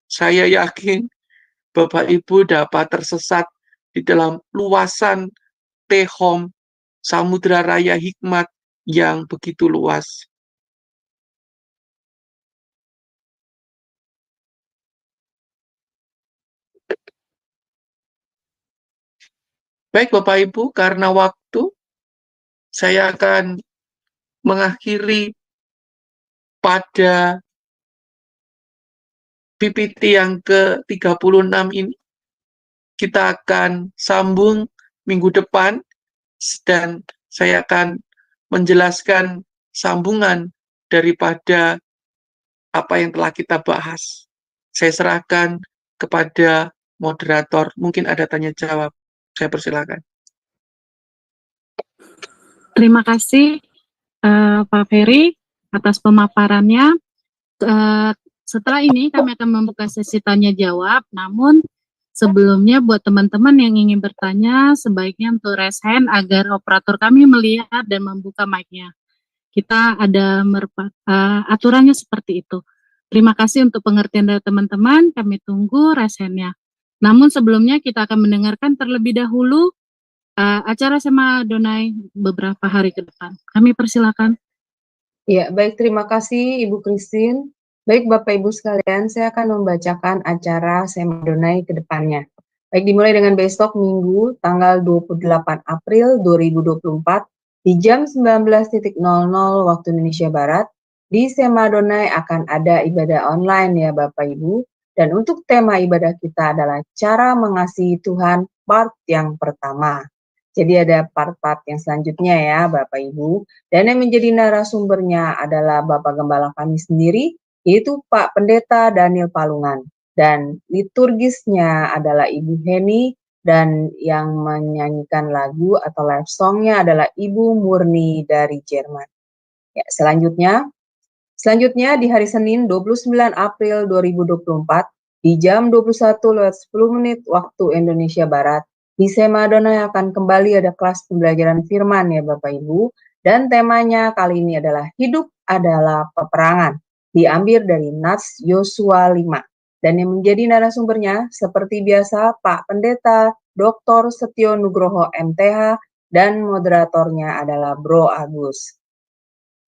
saya yakin Bapak Ibu dapat tersesat di dalam luasan Tehom, samudra raya hikmat yang begitu luas. Baik Bapak Ibu, karena waktu, saya akan mengakhiri pada PPT yang ke-36 ini. Kita akan sambung minggu depan, dan saya akan menjelaskan sambungan daripada apa yang telah kita bahas. Saya serahkan kepada moderator. Mungkin ada tanya jawab. Saya persilakan. Terima kasih Pak Ferry atas pemaparannya. Setelah ini kami akan membuka sesi tanya jawab, namun sebelumnya buat teman-teman yang ingin bertanya, sebaiknya untuk raise hand agar operator kami melihat dan membuka mic-nya. Kita ada aturannya seperti itu. Terima kasih untuk pengertian dari teman-teman, kami tunggu raise hand-nya. Namun sebelumnya kita akan mendengarkan terlebih dahulu acara SMA Adonai beberapa hari ke depan. Kami persilakan. Ya, baik, terima kasih Ibu Christine. Baik Bapak Ibu sekalian, saya akan membacakan acara SMA Adonai ke depannya. Baik, dimulai dengan besok Minggu, tanggal 28 April 2024, di jam 19.00 waktu Indonesia Barat, di SMA Adonai akan ada ibadah online ya Bapak Ibu. Dan untuk tema ibadah kita adalah cara mengasihi Tuhan part yang pertama. Jadi ada part-part yang selanjutnya ya Bapak Ibu. Dan yang menjadi narasumbernya adalah Bapak Gembala kami sendiri, yaitu Pak Pendeta Daniel Palungan. Dan liturgisnya adalah Ibu Heni, dan yang menyanyikan lagu atau live songnya adalah Ibu Murni dari Jerman. Ya, selanjutnya di hari Senin 29 April 2024, di jam 21:10 waktu Indonesia Barat, di SMA Adonai akan kembali ada kelas pembelajaran firman ya Bapak Ibu, dan temanya kali ini adalah hidup adalah peperangan, diambil dari Nats Yosua 5. Dan yang menjadi narasumbernya seperti biasa Pak Pendeta Dr. Setio Nugroho MTH, dan moderatornya adalah Bro Agus.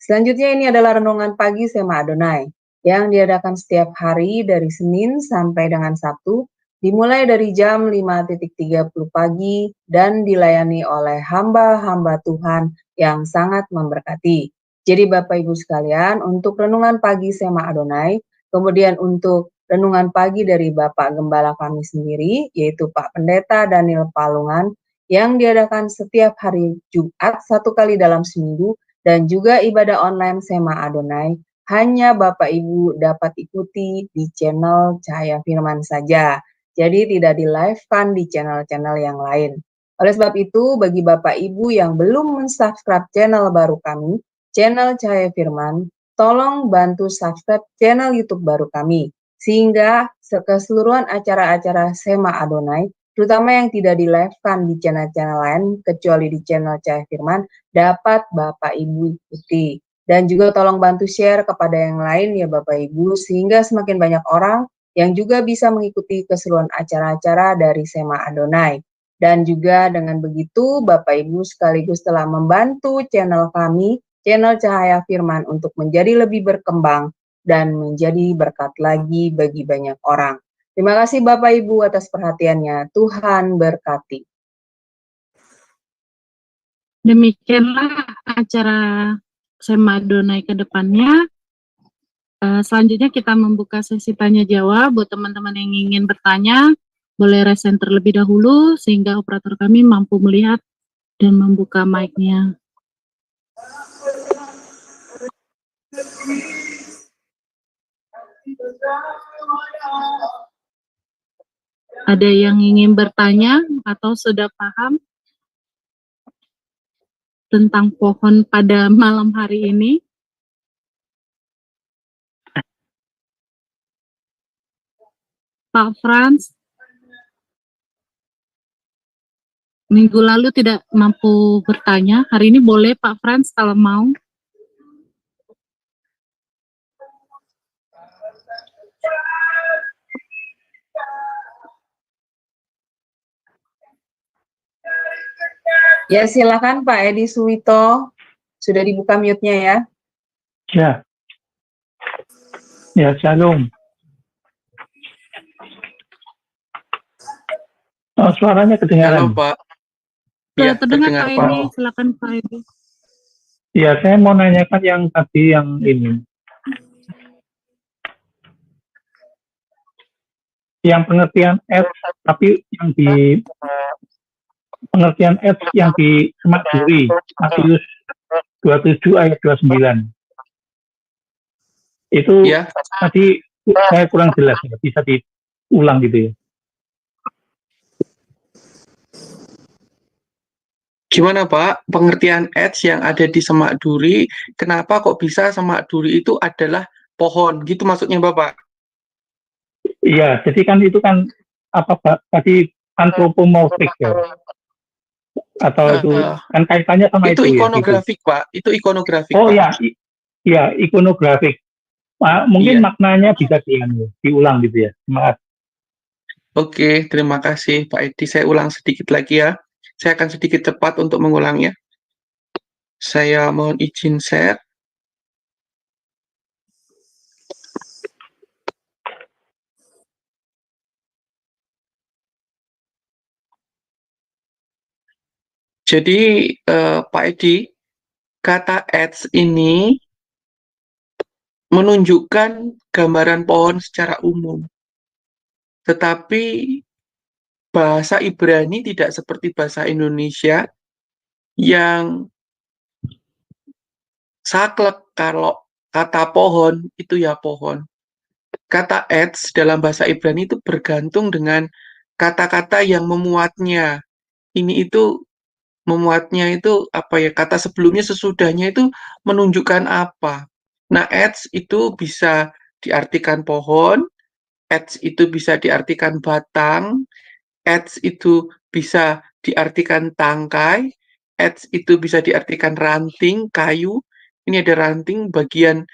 Selanjutnya ini adalah renungan pagi SMA Adonai yang diadakan setiap hari dari Senin sampai dengan Sabtu, dimulai dari jam 5.30 pagi dan dilayani oleh hamba-hamba Tuhan yang sangat memberkati. Jadi Bapak Ibu sekalian, untuk renungan pagi SMA Adonai, kemudian untuk renungan pagi dari Bapak Gembala kami sendiri, yaitu Pak Pendeta Daniel Palungan, yang diadakan setiap hari Jumat 1 kali dalam seminggu, dan juga ibadah online SMA Adonai, hanya Bapak Ibu dapat ikuti di channel Cahaya Firman saja. Jadi tidak di-live-kan di channel-channel yang lain. Oleh sebab itu, bagi Bapak Ibu yang belum mensubscribe channel baru kami, channel Cahaya Firman, tolong bantu subscribe channel YouTube baru kami, sehingga keseluruhan acara-acara SMA Adonai, terutama yang tidak di-live-kan di channel-channel lain, kecuali di channel Cahaya Firman, dapat Bapak Ibu ikuti. Dan juga tolong bantu share kepada yang lain ya Bapak Ibu, sehingga semakin banyak orang yang juga bisa mengikuti keseluruhan acara-acara dari SMA Adonai. Dan juga dengan begitu Bapak Ibu sekaligus telah membantu channel kami, channel Cahaya Firman, untuk menjadi lebih berkembang dan menjadi berkat lagi bagi banyak orang. Terima kasih Bapak Ibu atas perhatiannya. Tuhan berkati. Demikianlah acara SMA Adonai ke depannya. Selanjutnya kita membuka sesi tanya jawab. Buat teman-teman yang ingin bertanya, boleh raise hand terlebih dahulu sehingga operator kami mampu melihat dan membuka mic-nya. Ada yang ingin bertanya atau sudah paham tentang pohon pada malam hari ini? Pak Frans. Minggu lalu tidak mampu bertanya, hari ini boleh Pak Frans kalau mau. Ya, silakan Pak Edi Suwito. Sudah dibuka mute-nya ya. Ya, ya shalom. Oh, suaranya Halo kedengaran. Pak. Sudah Ya, terdengar terdengar Pak Pak. Edi, silakan Pak Edi. Ya, saya mau nanyakan yang tadi yang ini. Yang pengertian ads, tapi yang di pengertian ads yang di Semak Duri, Matius 27 ayat 29. Itu Ya, tadi saya kurang jelas, ya. Bisa diulang gitu ya. gimana Pak? Pengertian ads yang ada di Semak Duri, kenapa kok bisa Semak Duri itu adalah pohon? Gitu maksudnya Bapak? Iya, jadi kan itu kan apa Pak? Tadi antropomorfik ya. Atau itu kan kaitannya sama itu itu ya. Gitu. ikonografik Pak, itu ikonografik Oh Pak. ya, iya ikonografik. Mungkin Iya. maknanya bisa diulang gitu ya. Terima kasih. Oke, terima kasih Pak Edi. Saya ulang sedikit lagi ya. Saya akan sedikit cepat untuk mengulangnya. Saya mohon izin share. Jadi Pak Edi, kata ads ini menunjukkan gambaran pohon secara umum. Tetapi bahasa Ibrani tidak seperti bahasa Indonesia yang saklek kalau kata pohon itu ya pohon. Kata ads dalam bahasa Ibrani itu bergantung dengan kata-kata yang memuatnya. Ini itu memuatnya itu apa ya, kata sebelumnya sesudahnya itu menunjukkan apa. Nah, ads itu bisa diartikan pohon, ads itu bisa diartikan batang, ads itu bisa diartikan tangkai, ads itu bisa diartikan ranting, kayu. Ini ada ranting bagian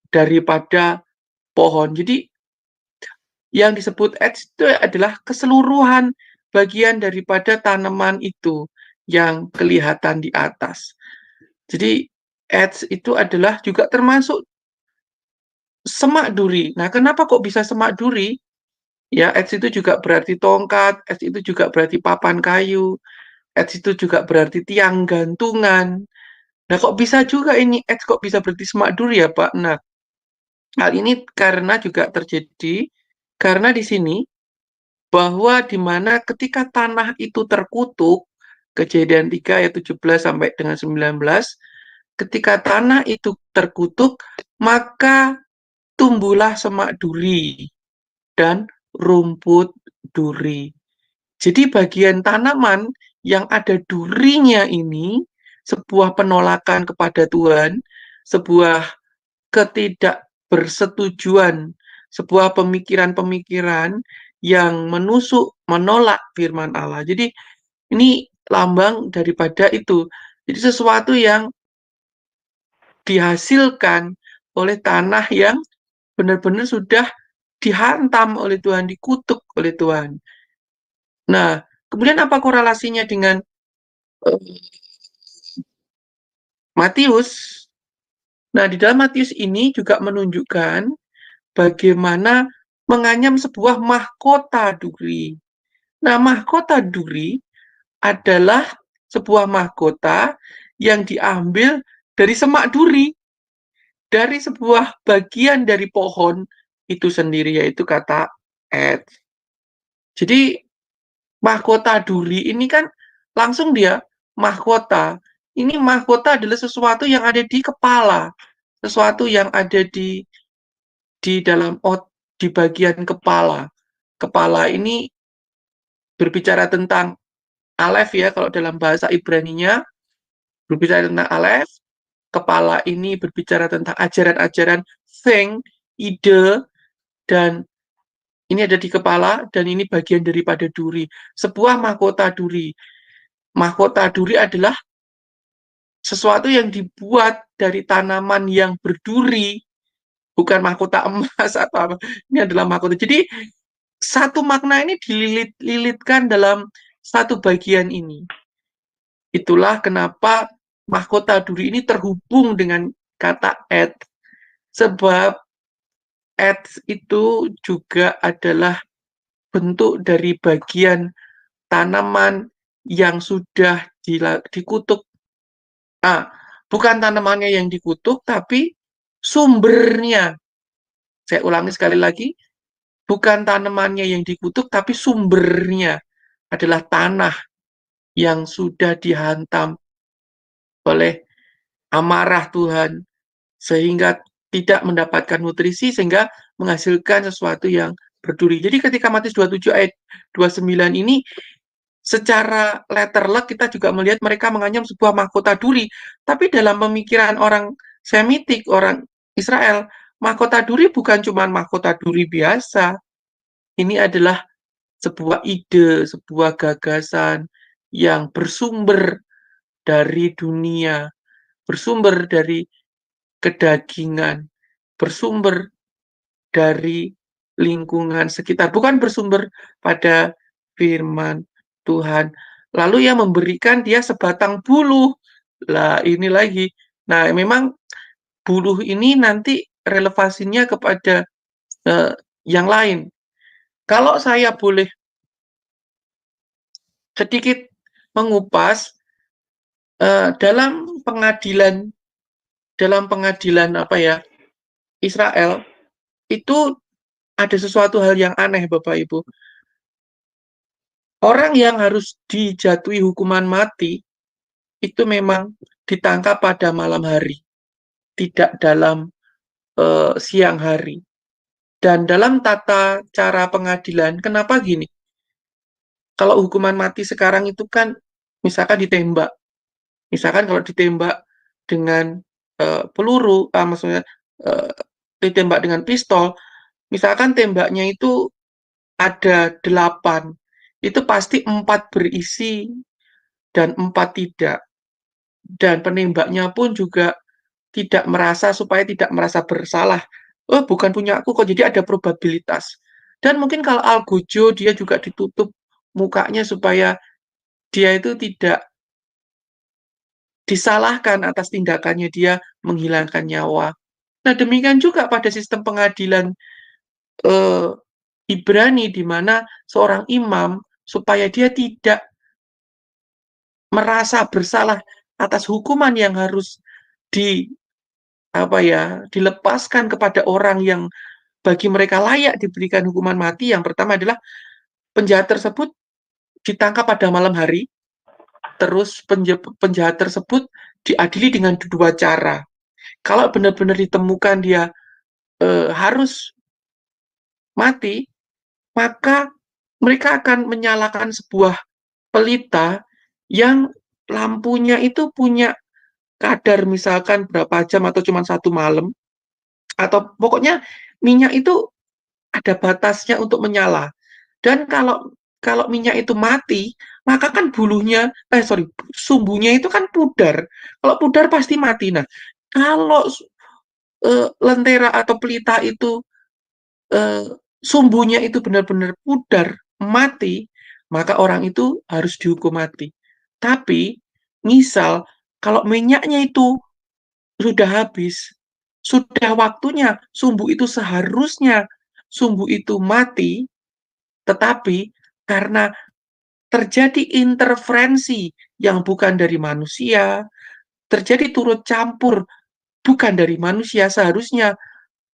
daripada pohon. Jadi yang disebut ads itu adalah keseluruhan bagian daripada tanaman itu yang kelihatan di atas. Jadi ads itu adalah juga termasuk semak duri. Nah, kenapa kok bisa semak duri? Ya, ads itu juga berarti tongkat, ads itu juga berarti papan kayu, ads itu juga berarti tiang gantungan. Nah, kok bisa juga ini ads kok bisa berarti semak duri ya, Pak? Nah, hal ini karena juga terjadi karena di sini bahwa di mana ketika tanah itu terkutuk, Kejadian 3 ayat 17 sampai dengan 19, ketika tanah itu terkutuk, maka tumbuhlah semak duri dan rumput duri. Jadi bagian tanaman yang ada durinya ini sebuah penolakan kepada Tuhan, sebuah ketidakbersetujuan, sebuah pemikiran-pemikiran yang menolak firman Allah. Jadi ini lambang daripada itu. Jadi sesuatu yang dihasilkan oleh tanah yang benar-benar sudah dihantam oleh Tuhan, dikutuk oleh Tuhan. Nah, kemudian apa korelasinya dengan Matius? Nah, di dalam Matius ini juga menunjukkan bagaimana menganyam sebuah mahkota duri. Nah, mahkota duri adalah sebuah mahkota yang diambil dari semak duri, dari sebuah bagian dari pohon itu sendiri, yaitu kata ads. Jadi mahkota duri ini kan langsung dia mahkota. Ini mahkota adalah sesuatu yang ada di kepala, sesuatu yang ada di dalam di bagian kepala. Kepala ini berbicara tentang Aleph ya, kalau dalam bahasa Ibraninya berbicara tentang Aleph. Kepala ini berbicara tentang ajaran-ajaran think, ide, dan ini ada di kepala, dan ini bagian daripada duri. Sebuah mahkota duri. Mahkota duri adalah sesuatu yang dibuat dari tanaman yang berduri, bukan mahkota emas atau apa. Ini adalah mahkota. Jadi satu makna ini dililit-lilitkan dalam satu bagian ini. Itulah kenapa mahkota duri ini terhubung dengan kata et. Sebab et itu juga adalah bentuk dari bagian tanaman yang sudah dikutuk. Bukan tanamannya yang dikutuk, tapi sumbernya. Saya ulangi sekali lagi, bukan tanamannya yang dikutuk, tapi sumbernya adalah tanah yang sudah dihantam oleh amarah Tuhan, sehingga tidak mendapatkan nutrisi, sehingga menghasilkan sesuatu yang berduri. Jadi ketika Matius 27 ayat 29 ini, secara letterlek kita juga melihat mereka menganyam sebuah mahkota duri. Tapi dalam pemikiran orang Semitik, orang Israel, mahkota duri bukan cuma mahkota duri biasa. Ini adalah sebuah ide, sebuah gagasan yang bersumber dari dunia, bersumber dari kedagingan, bersumber dari lingkungan sekitar, bukan bersumber pada firman Tuhan. Lalu yang memberikan dia sebatang buluh. Lah ini lagi. Nah, memang buluh ini nanti relevasinya kepada yang lain. Kalau saya boleh sedikit mengupas, dalam pengadilan Israel itu ada sesuatu hal yang aneh, Bapak Ibu. Orang yang harus dijatuhi hukuman mati itu memang ditangkap pada malam hari, tidak dalam siang hari. Dan dalam tata cara pengadilan, kenapa gini? Kalau hukuman mati sekarang itu kan misalkan ditembak. Misalkan kalau ditembak dengan peluru, maksudnya ditembak dengan pistol, misalkan tembaknya itu ada 8, itu pasti 4 berisi dan 4 tidak. Dan penembaknya pun juga tidak merasa, supaya tidak merasa bersalah. Oh, bukan punya aku kok, jadi ada probabilitas. Dan mungkin kalau algojo, dia juga ditutup mukanya supaya dia itu tidak disalahkan atas tindakannya dia menghilangkan nyawa. Nah, demikian juga pada sistem pengadilan Ibrani, di mana seorang imam, supaya dia tidak merasa bersalah atas hukuman yang harus dilepaskan kepada orang yang bagi mereka layak diberikan hukuman mati. Yang pertama adalah penjahat tersebut ditangkap pada malam hari, terus penjahat tersebut diadili dengan 2 cara. Kalau benar-benar ditemukan dia harus mati, maka mereka akan menyalakan sebuah pelita yang lampunya itu punya kadar misalkan berapa jam atau cuma 1 malam, atau pokoknya minyak itu ada batasnya untuk menyala. Dan kalau minyak itu mati, maka kan sumbunya itu kan pudar. Kalau pudar pasti mati. Nah, kalau lentera atau pelita itu sumbunya itu benar-benar pudar, mati, maka orang itu harus dihukum mati. Tapi, misal kalau minyaknya itu sudah habis, sudah waktunya sumbu itu seharusnya sumbu itu mati, tetapi karena terjadi interferensi yang bukan dari manusia, terjadi turut campur bukan dari manusia, seharusnya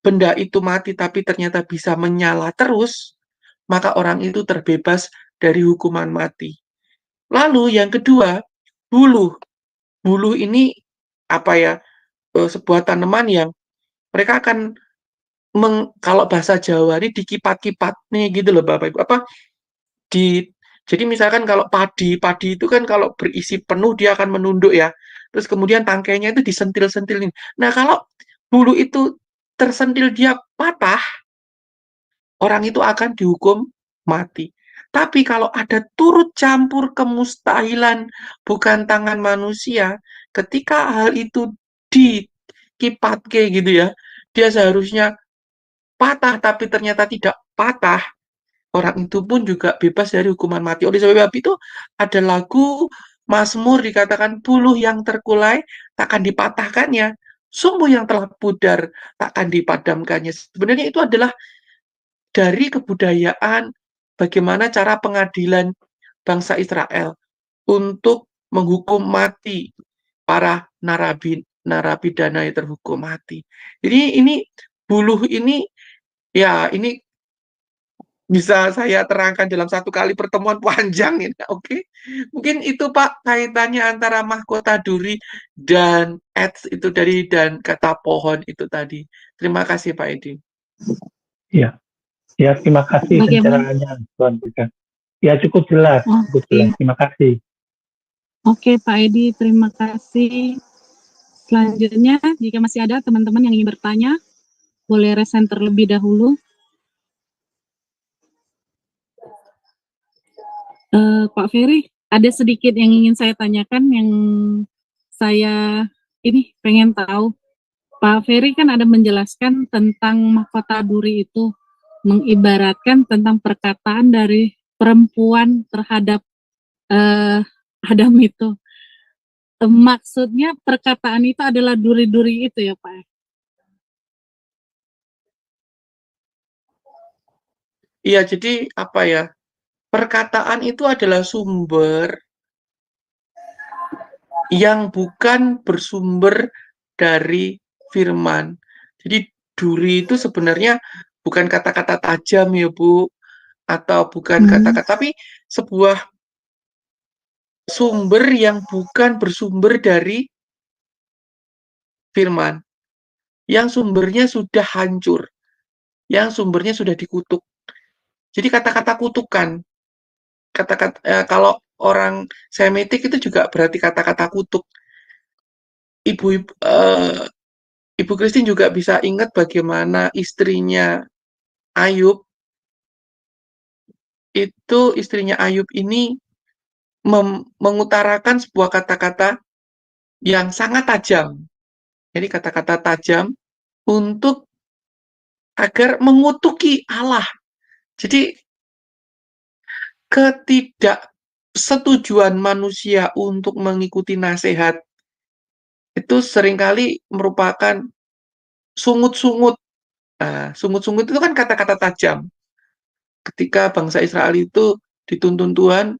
benda itu mati tapi ternyata bisa menyala terus, maka orang itu terbebas dari hukuman mati. Lalu yang kedua, buluh. Buluh ini sebuah tanaman yang mereka akan kalau bahasa Jawa ini dikipat-kipat nih gitu loh Bapak Ibu. Jadi misalkan kalau padi itu kan kalau berisi penuh dia akan menunduk ya. Terus kemudian tangkainya itu disentil-sentilin. Nah, kalau bulu itu tersentil dia patah, orang itu akan dihukum mati. Tapi kalau ada turut campur kemustahilan bukan tangan manusia, ketika hal itu dikipatke gitu ya, dia seharusnya patah tapi ternyata tidak patah, orang itu pun juga bebas dari hukuman mati. Oleh sebab itu ada lagu Mazmur dikatakan buluh yang terkulai takkan dipatahkannya, sumbu yang telah pudar takkan dipadamkannya. Sebenarnya itu adalah dari kebudayaan bagaimana cara pengadilan bangsa Israel untuk menghukum mati para narapidana yang terhukum mati. Jadi ini buluh ini ya ini bisa saya terangkan dalam satu kali pertemuan panjang ini, oke? Mungkin itu Pak kaitannya antara mahkota duri dan ads itu dari dan kata pohon itu tadi. Terima kasih Pak Edi. Ya, ya terima kasih Bagaimana? pencerahannya Tuan Bidang. Ya cukup jelas, cukup Oke. jelas. Terima kasih. Oke, Pak Edi, terima kasih. Selanjutnya, jika masih ada teman-teman yang ingin bertanya, boleh resen terlebih dahulu. Pak Ferry, ada sedikit yang ingin saya tanyakan yang saya ini pengen tahu. Pak Ferry kan ada menjelaskan tentang mahkota duri itu mengibaratkan tentang perkataan dari perempuan terhadap Adam itu. Maksudnya perkataan itu adalah duri-duri itu ya Pak? Iya, jadi apa ya? Perkataan itu adalah sumber yang bukan bersumber dari firman. Jadi duri itu sebenarnya bukan kata-kata tajam ya Bu, atau bukan kata-kata, tapi sebuah sumber yang bukan bersumber dari firman, yang sumbernya sudah hancur, yang sumbernya sudah dikutuk. Jadi kata-kata kutukan, kalau orang Semitik itu juga berarti kata-kata kutuk. Ibu Christine juga bisa ingat bagaimana istrinya Ayub, itu istrinya Ayub ini mengutarakan sebuah kata-kata yang sangat tajam. Jadi kata-kata tajam untuk agar mengutuki Allah. Jadi ketidaksetujuan manusia untuk mengikuti nasihat itu seringkali merupakan sungut-sungut. Nah, sungut-sungut itu kan kata-kata tajam. Ketika bangsa Israel itu dituntun Tuhan,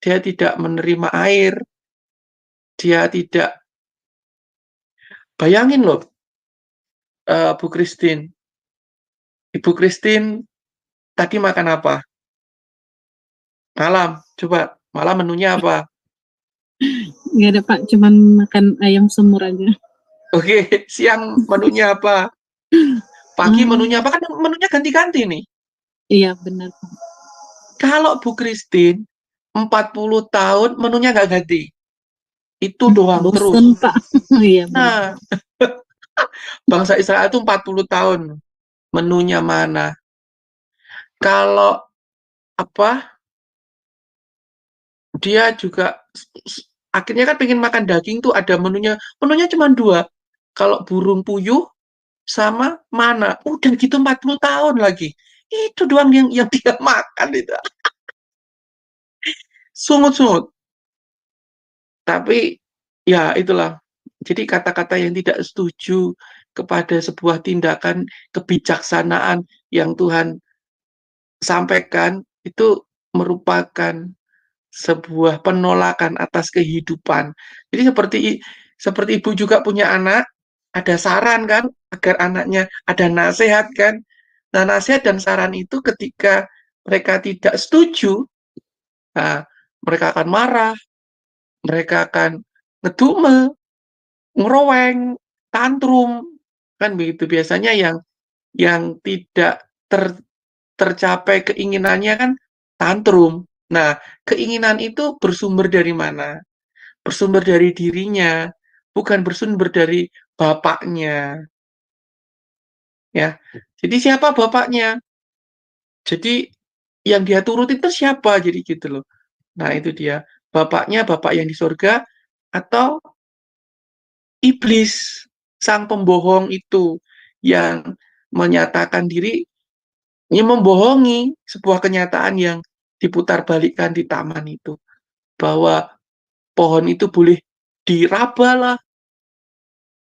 dia tidak menerima air, dia tidak. Bayangin loh, Bu Christine. Ibu Christine tadi makan apa? Malam, coba malam menunya apa? Nggak ada Pak, cuman makan ayam semur aja. Oke, siang menunya apa? Pagi menunya apa? Kan menunya ganti-ganti nih. Iya benar Pak. Kalau Bu Christine 40 tahun menunya nggak ganti. Itu doang terus. Bosen Pak. Iya benar. Nah, bangsa Israel itu 40 tahun. Menunya mana? Kalau apa? Dia juga akhirnya kan pengen makan daging tuh ada menunya. Menunya cuma 2. Kalau burung puyuh sama mana? Udah gitu 40 tahun lagi. Itu doang yang dia makan itu. Sungut-sungut. Tapi ya itulah. Jadi kata-kata yang tidak setuju kepada sebuah tindakan kebijaksanaan yang Tuhan sampaikan itu merupakan sebuah penolakan atas kehidupan. Jadi seperti ibu juga punya anak, ada saran kan agar anaknya, ada nasihat kan. Nah, nasihat dan saran itu ketika mereka tidak setuju, nah, mereka akan marah, mereka akan ngedumel, ngeroweng, tantrum, kan begitu. Biasanya yang tidak tercapai keinginannya kan tantrum. Nah, keinginan itu bersumber dari mana? Bersumber dari dirinya, bukan bersumber dari bapaknya. Ya. Jadi siapa bapaknya? Jadi yang dia turutin itu siapa? Jadi gitu loh. Nah, itu dia. Bapaknya bapak yang di surga atau iblis, sang pembohong itu yang menyatakan diri, yang membohongi sebuah kenyataan yang diputarbalikkan di taman itu. Bahwa pohon itu boleh diraba lah,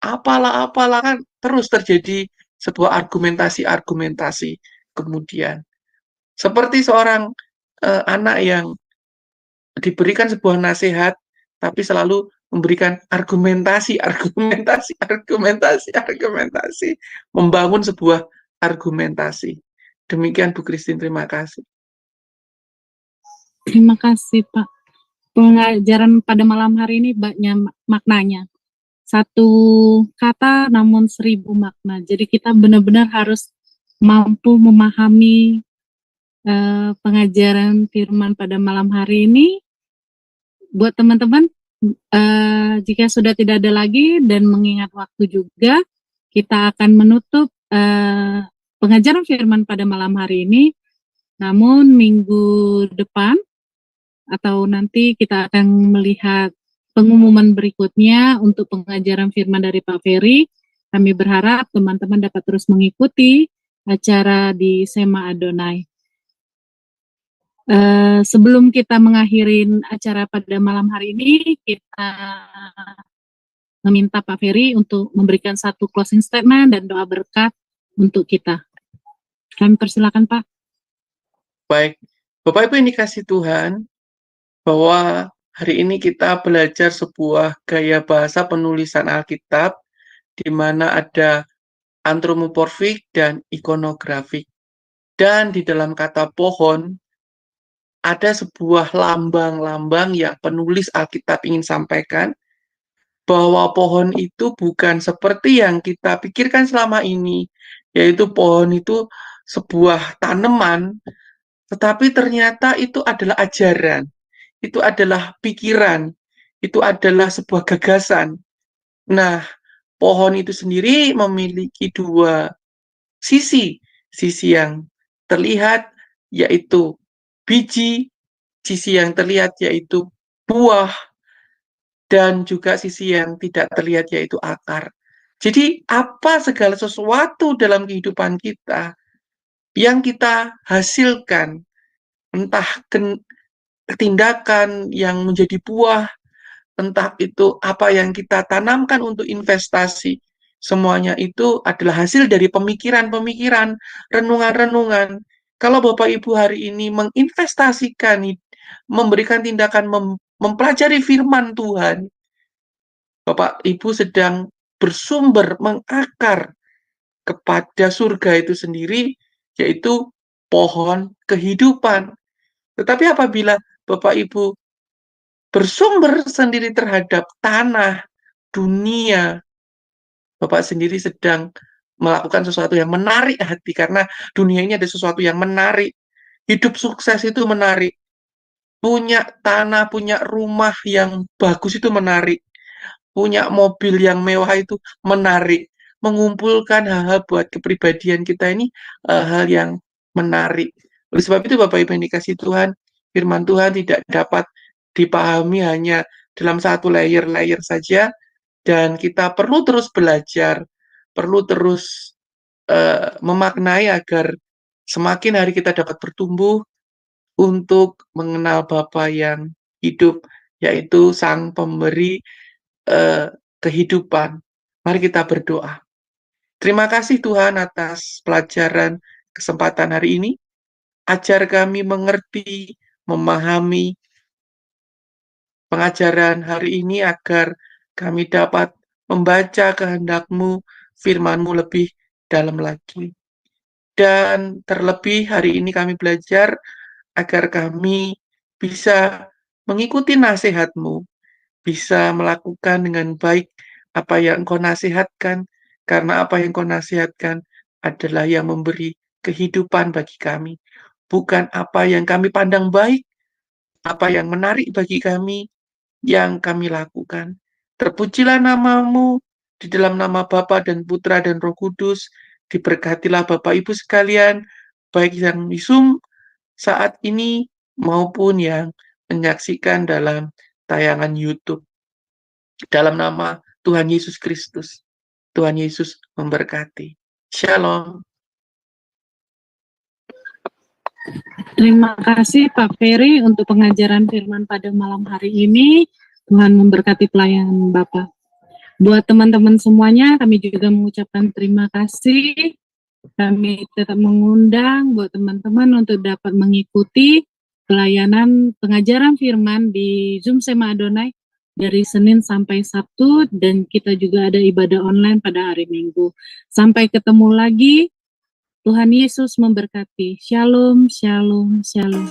apalah kan terus terjadi sebuah argumentasi-argumentasi kemudian. Seperti seorang anak yang diberikan sebuah nasihat, tapi selalu memberikan argumentasi, membangun sebuah argumentasi. Demikian Bu Christine, terima kasih. Terima kasih Pak. Pengajaran pada malam hari ini banyak maknanya. Satu kata namun 1000 makna. Jadi kita benar-benar harus mampu memahami pengajaran firman pada malam hari ini. Buat teman-teman, jika sudah tidak ada lagi dan mengingat waktu juga, kita akan menutup pengajaran firman pada malam hari ini. Namun minggu depan atau nanti kita akan melihat pengumuman berikutnya untuk pengajaran firman dari Pak Ferry. Kami berharap teman-teman dapat terus mengikuti acara di Sema Adonai. Sebelum kita mengakhiri acara pada malam hari ini, kita meminta Pak Ferry untuk memberikan satu closing statement dan doa berkat untuk kita. Kami persilakan Pak. Baik, Bapak Ibu yang dikasih Tuhan, bahwa hari ini kita belajar sebuah gaya bahasa penulisan Alkitab, di mana ada antropomorfik dan ikonografik. Dan di dalam kata pohon, ada sebuah lambang-lambang yang penulis Alkitab ingin sampaikan, bahwa pohon itu bukan seperti yang kita pikirkan selama ini, yaitu pohon itu sebuah tanaman, tetapi ternyata itu adalah ajaran, itu adalah pikiran, itu adalah sebuah gagasan. Nah, pohon itu sendiri memiliki dua sisi yang terlihat yaitu biji, sisi yang terlihat yaitu buah, dan juga sisi yang tidak terlihat yaitu akar. Jadi apa segala sesuatu dalam kehidupan kita yang kita hasilkan, entah tindakan yang menjadi buah, entah itu apa yang kita tanamkan untuk investasi, semuanya itu adalah hasil dari pemikiran-pemikiran, renungan-renungan. Kalau Bapak Ibu hari ini menginvestasikan, memberikan tindakan mempelajari firman Tuhan, Bapak Ibu sedang bersumber mengakar kepada surga itu sendiri, yaitu pohon kehidupan. Tetapi apabila Bapak Ibu bersumber sendiri terhadap tanah, dunia, Bapak sendiri sedang melakukan sesuatu yang menarik hati, karena dunia ini ada sesuatu yang menarik. Hidup sukses itu menarik. Punya tanah, punya rumah yang bagus itu menarik. Punya mobil yang mewah itu menarik. Mengumpulkan hal-hal buat kepribadian kita ini hal yang menarik. Oleh sebab itu Bapak Ibu yang dikasih Tuhan, firman Tuhan tidak dapat dipahami hanya dalam satu layer-layer saja, dan kita perlu terus belajar, perlu terus memaknai agar semakin hari kita dapat bertumbuh untuk mengenal Bapa yang hidup, yaitu Sang Pemberi kehidupan. Mari kita berdoa. Terima kasih Tuhan atas pelajaran kesempatan hari ini. Ajar kami mengerti, memahami pengajaran hari ini agar kami dapat membaca kehendak-Mu, firman-Mu lebih dalam lagi. Dan terlebih hari ini kami belajar agar kami bisa mengikuti nasihat-Mu, bisa melakukan dengan baik apa yang Engkau nasihatkan, karena apa yang Engkau nasihatkan adalah yang memberi kehidupan bagi kami. Bukan apa yang kami pandang baik, apa yang menarik bagi kami, yang kami lakukan. Terpujilah nama-Mu, di dalam nama Bapa dan Putra dan Roh Kudus, diberkatilah Bapak Ibu sekalian, baik yang di Zoom saat ini maupun yang menyaksikan dalam tayangan YouTube. Dalam nama Tuhan Yesus Kristus, Tuhan Yesus memberkati. Shalom. Terima kasih Pak Ferry untuk pengajaran firman pada malam hari ini. Tuhan memberkati pelayanan Bapak. Buat teman-teman semuanya, kami juga mengucapkan terima kasih. Kami tetap mengundang buat teman-teman untuk dapat mengikuti pelayanan pengajaran firman di Zoom Sema Adonai dari Senin sampai Sabtu, dan kita juga ada ibadah online pada hari Minggu. Sampai ketemu lagi. Tuhan Yesus memberkati. Shalom, shalom, shalom.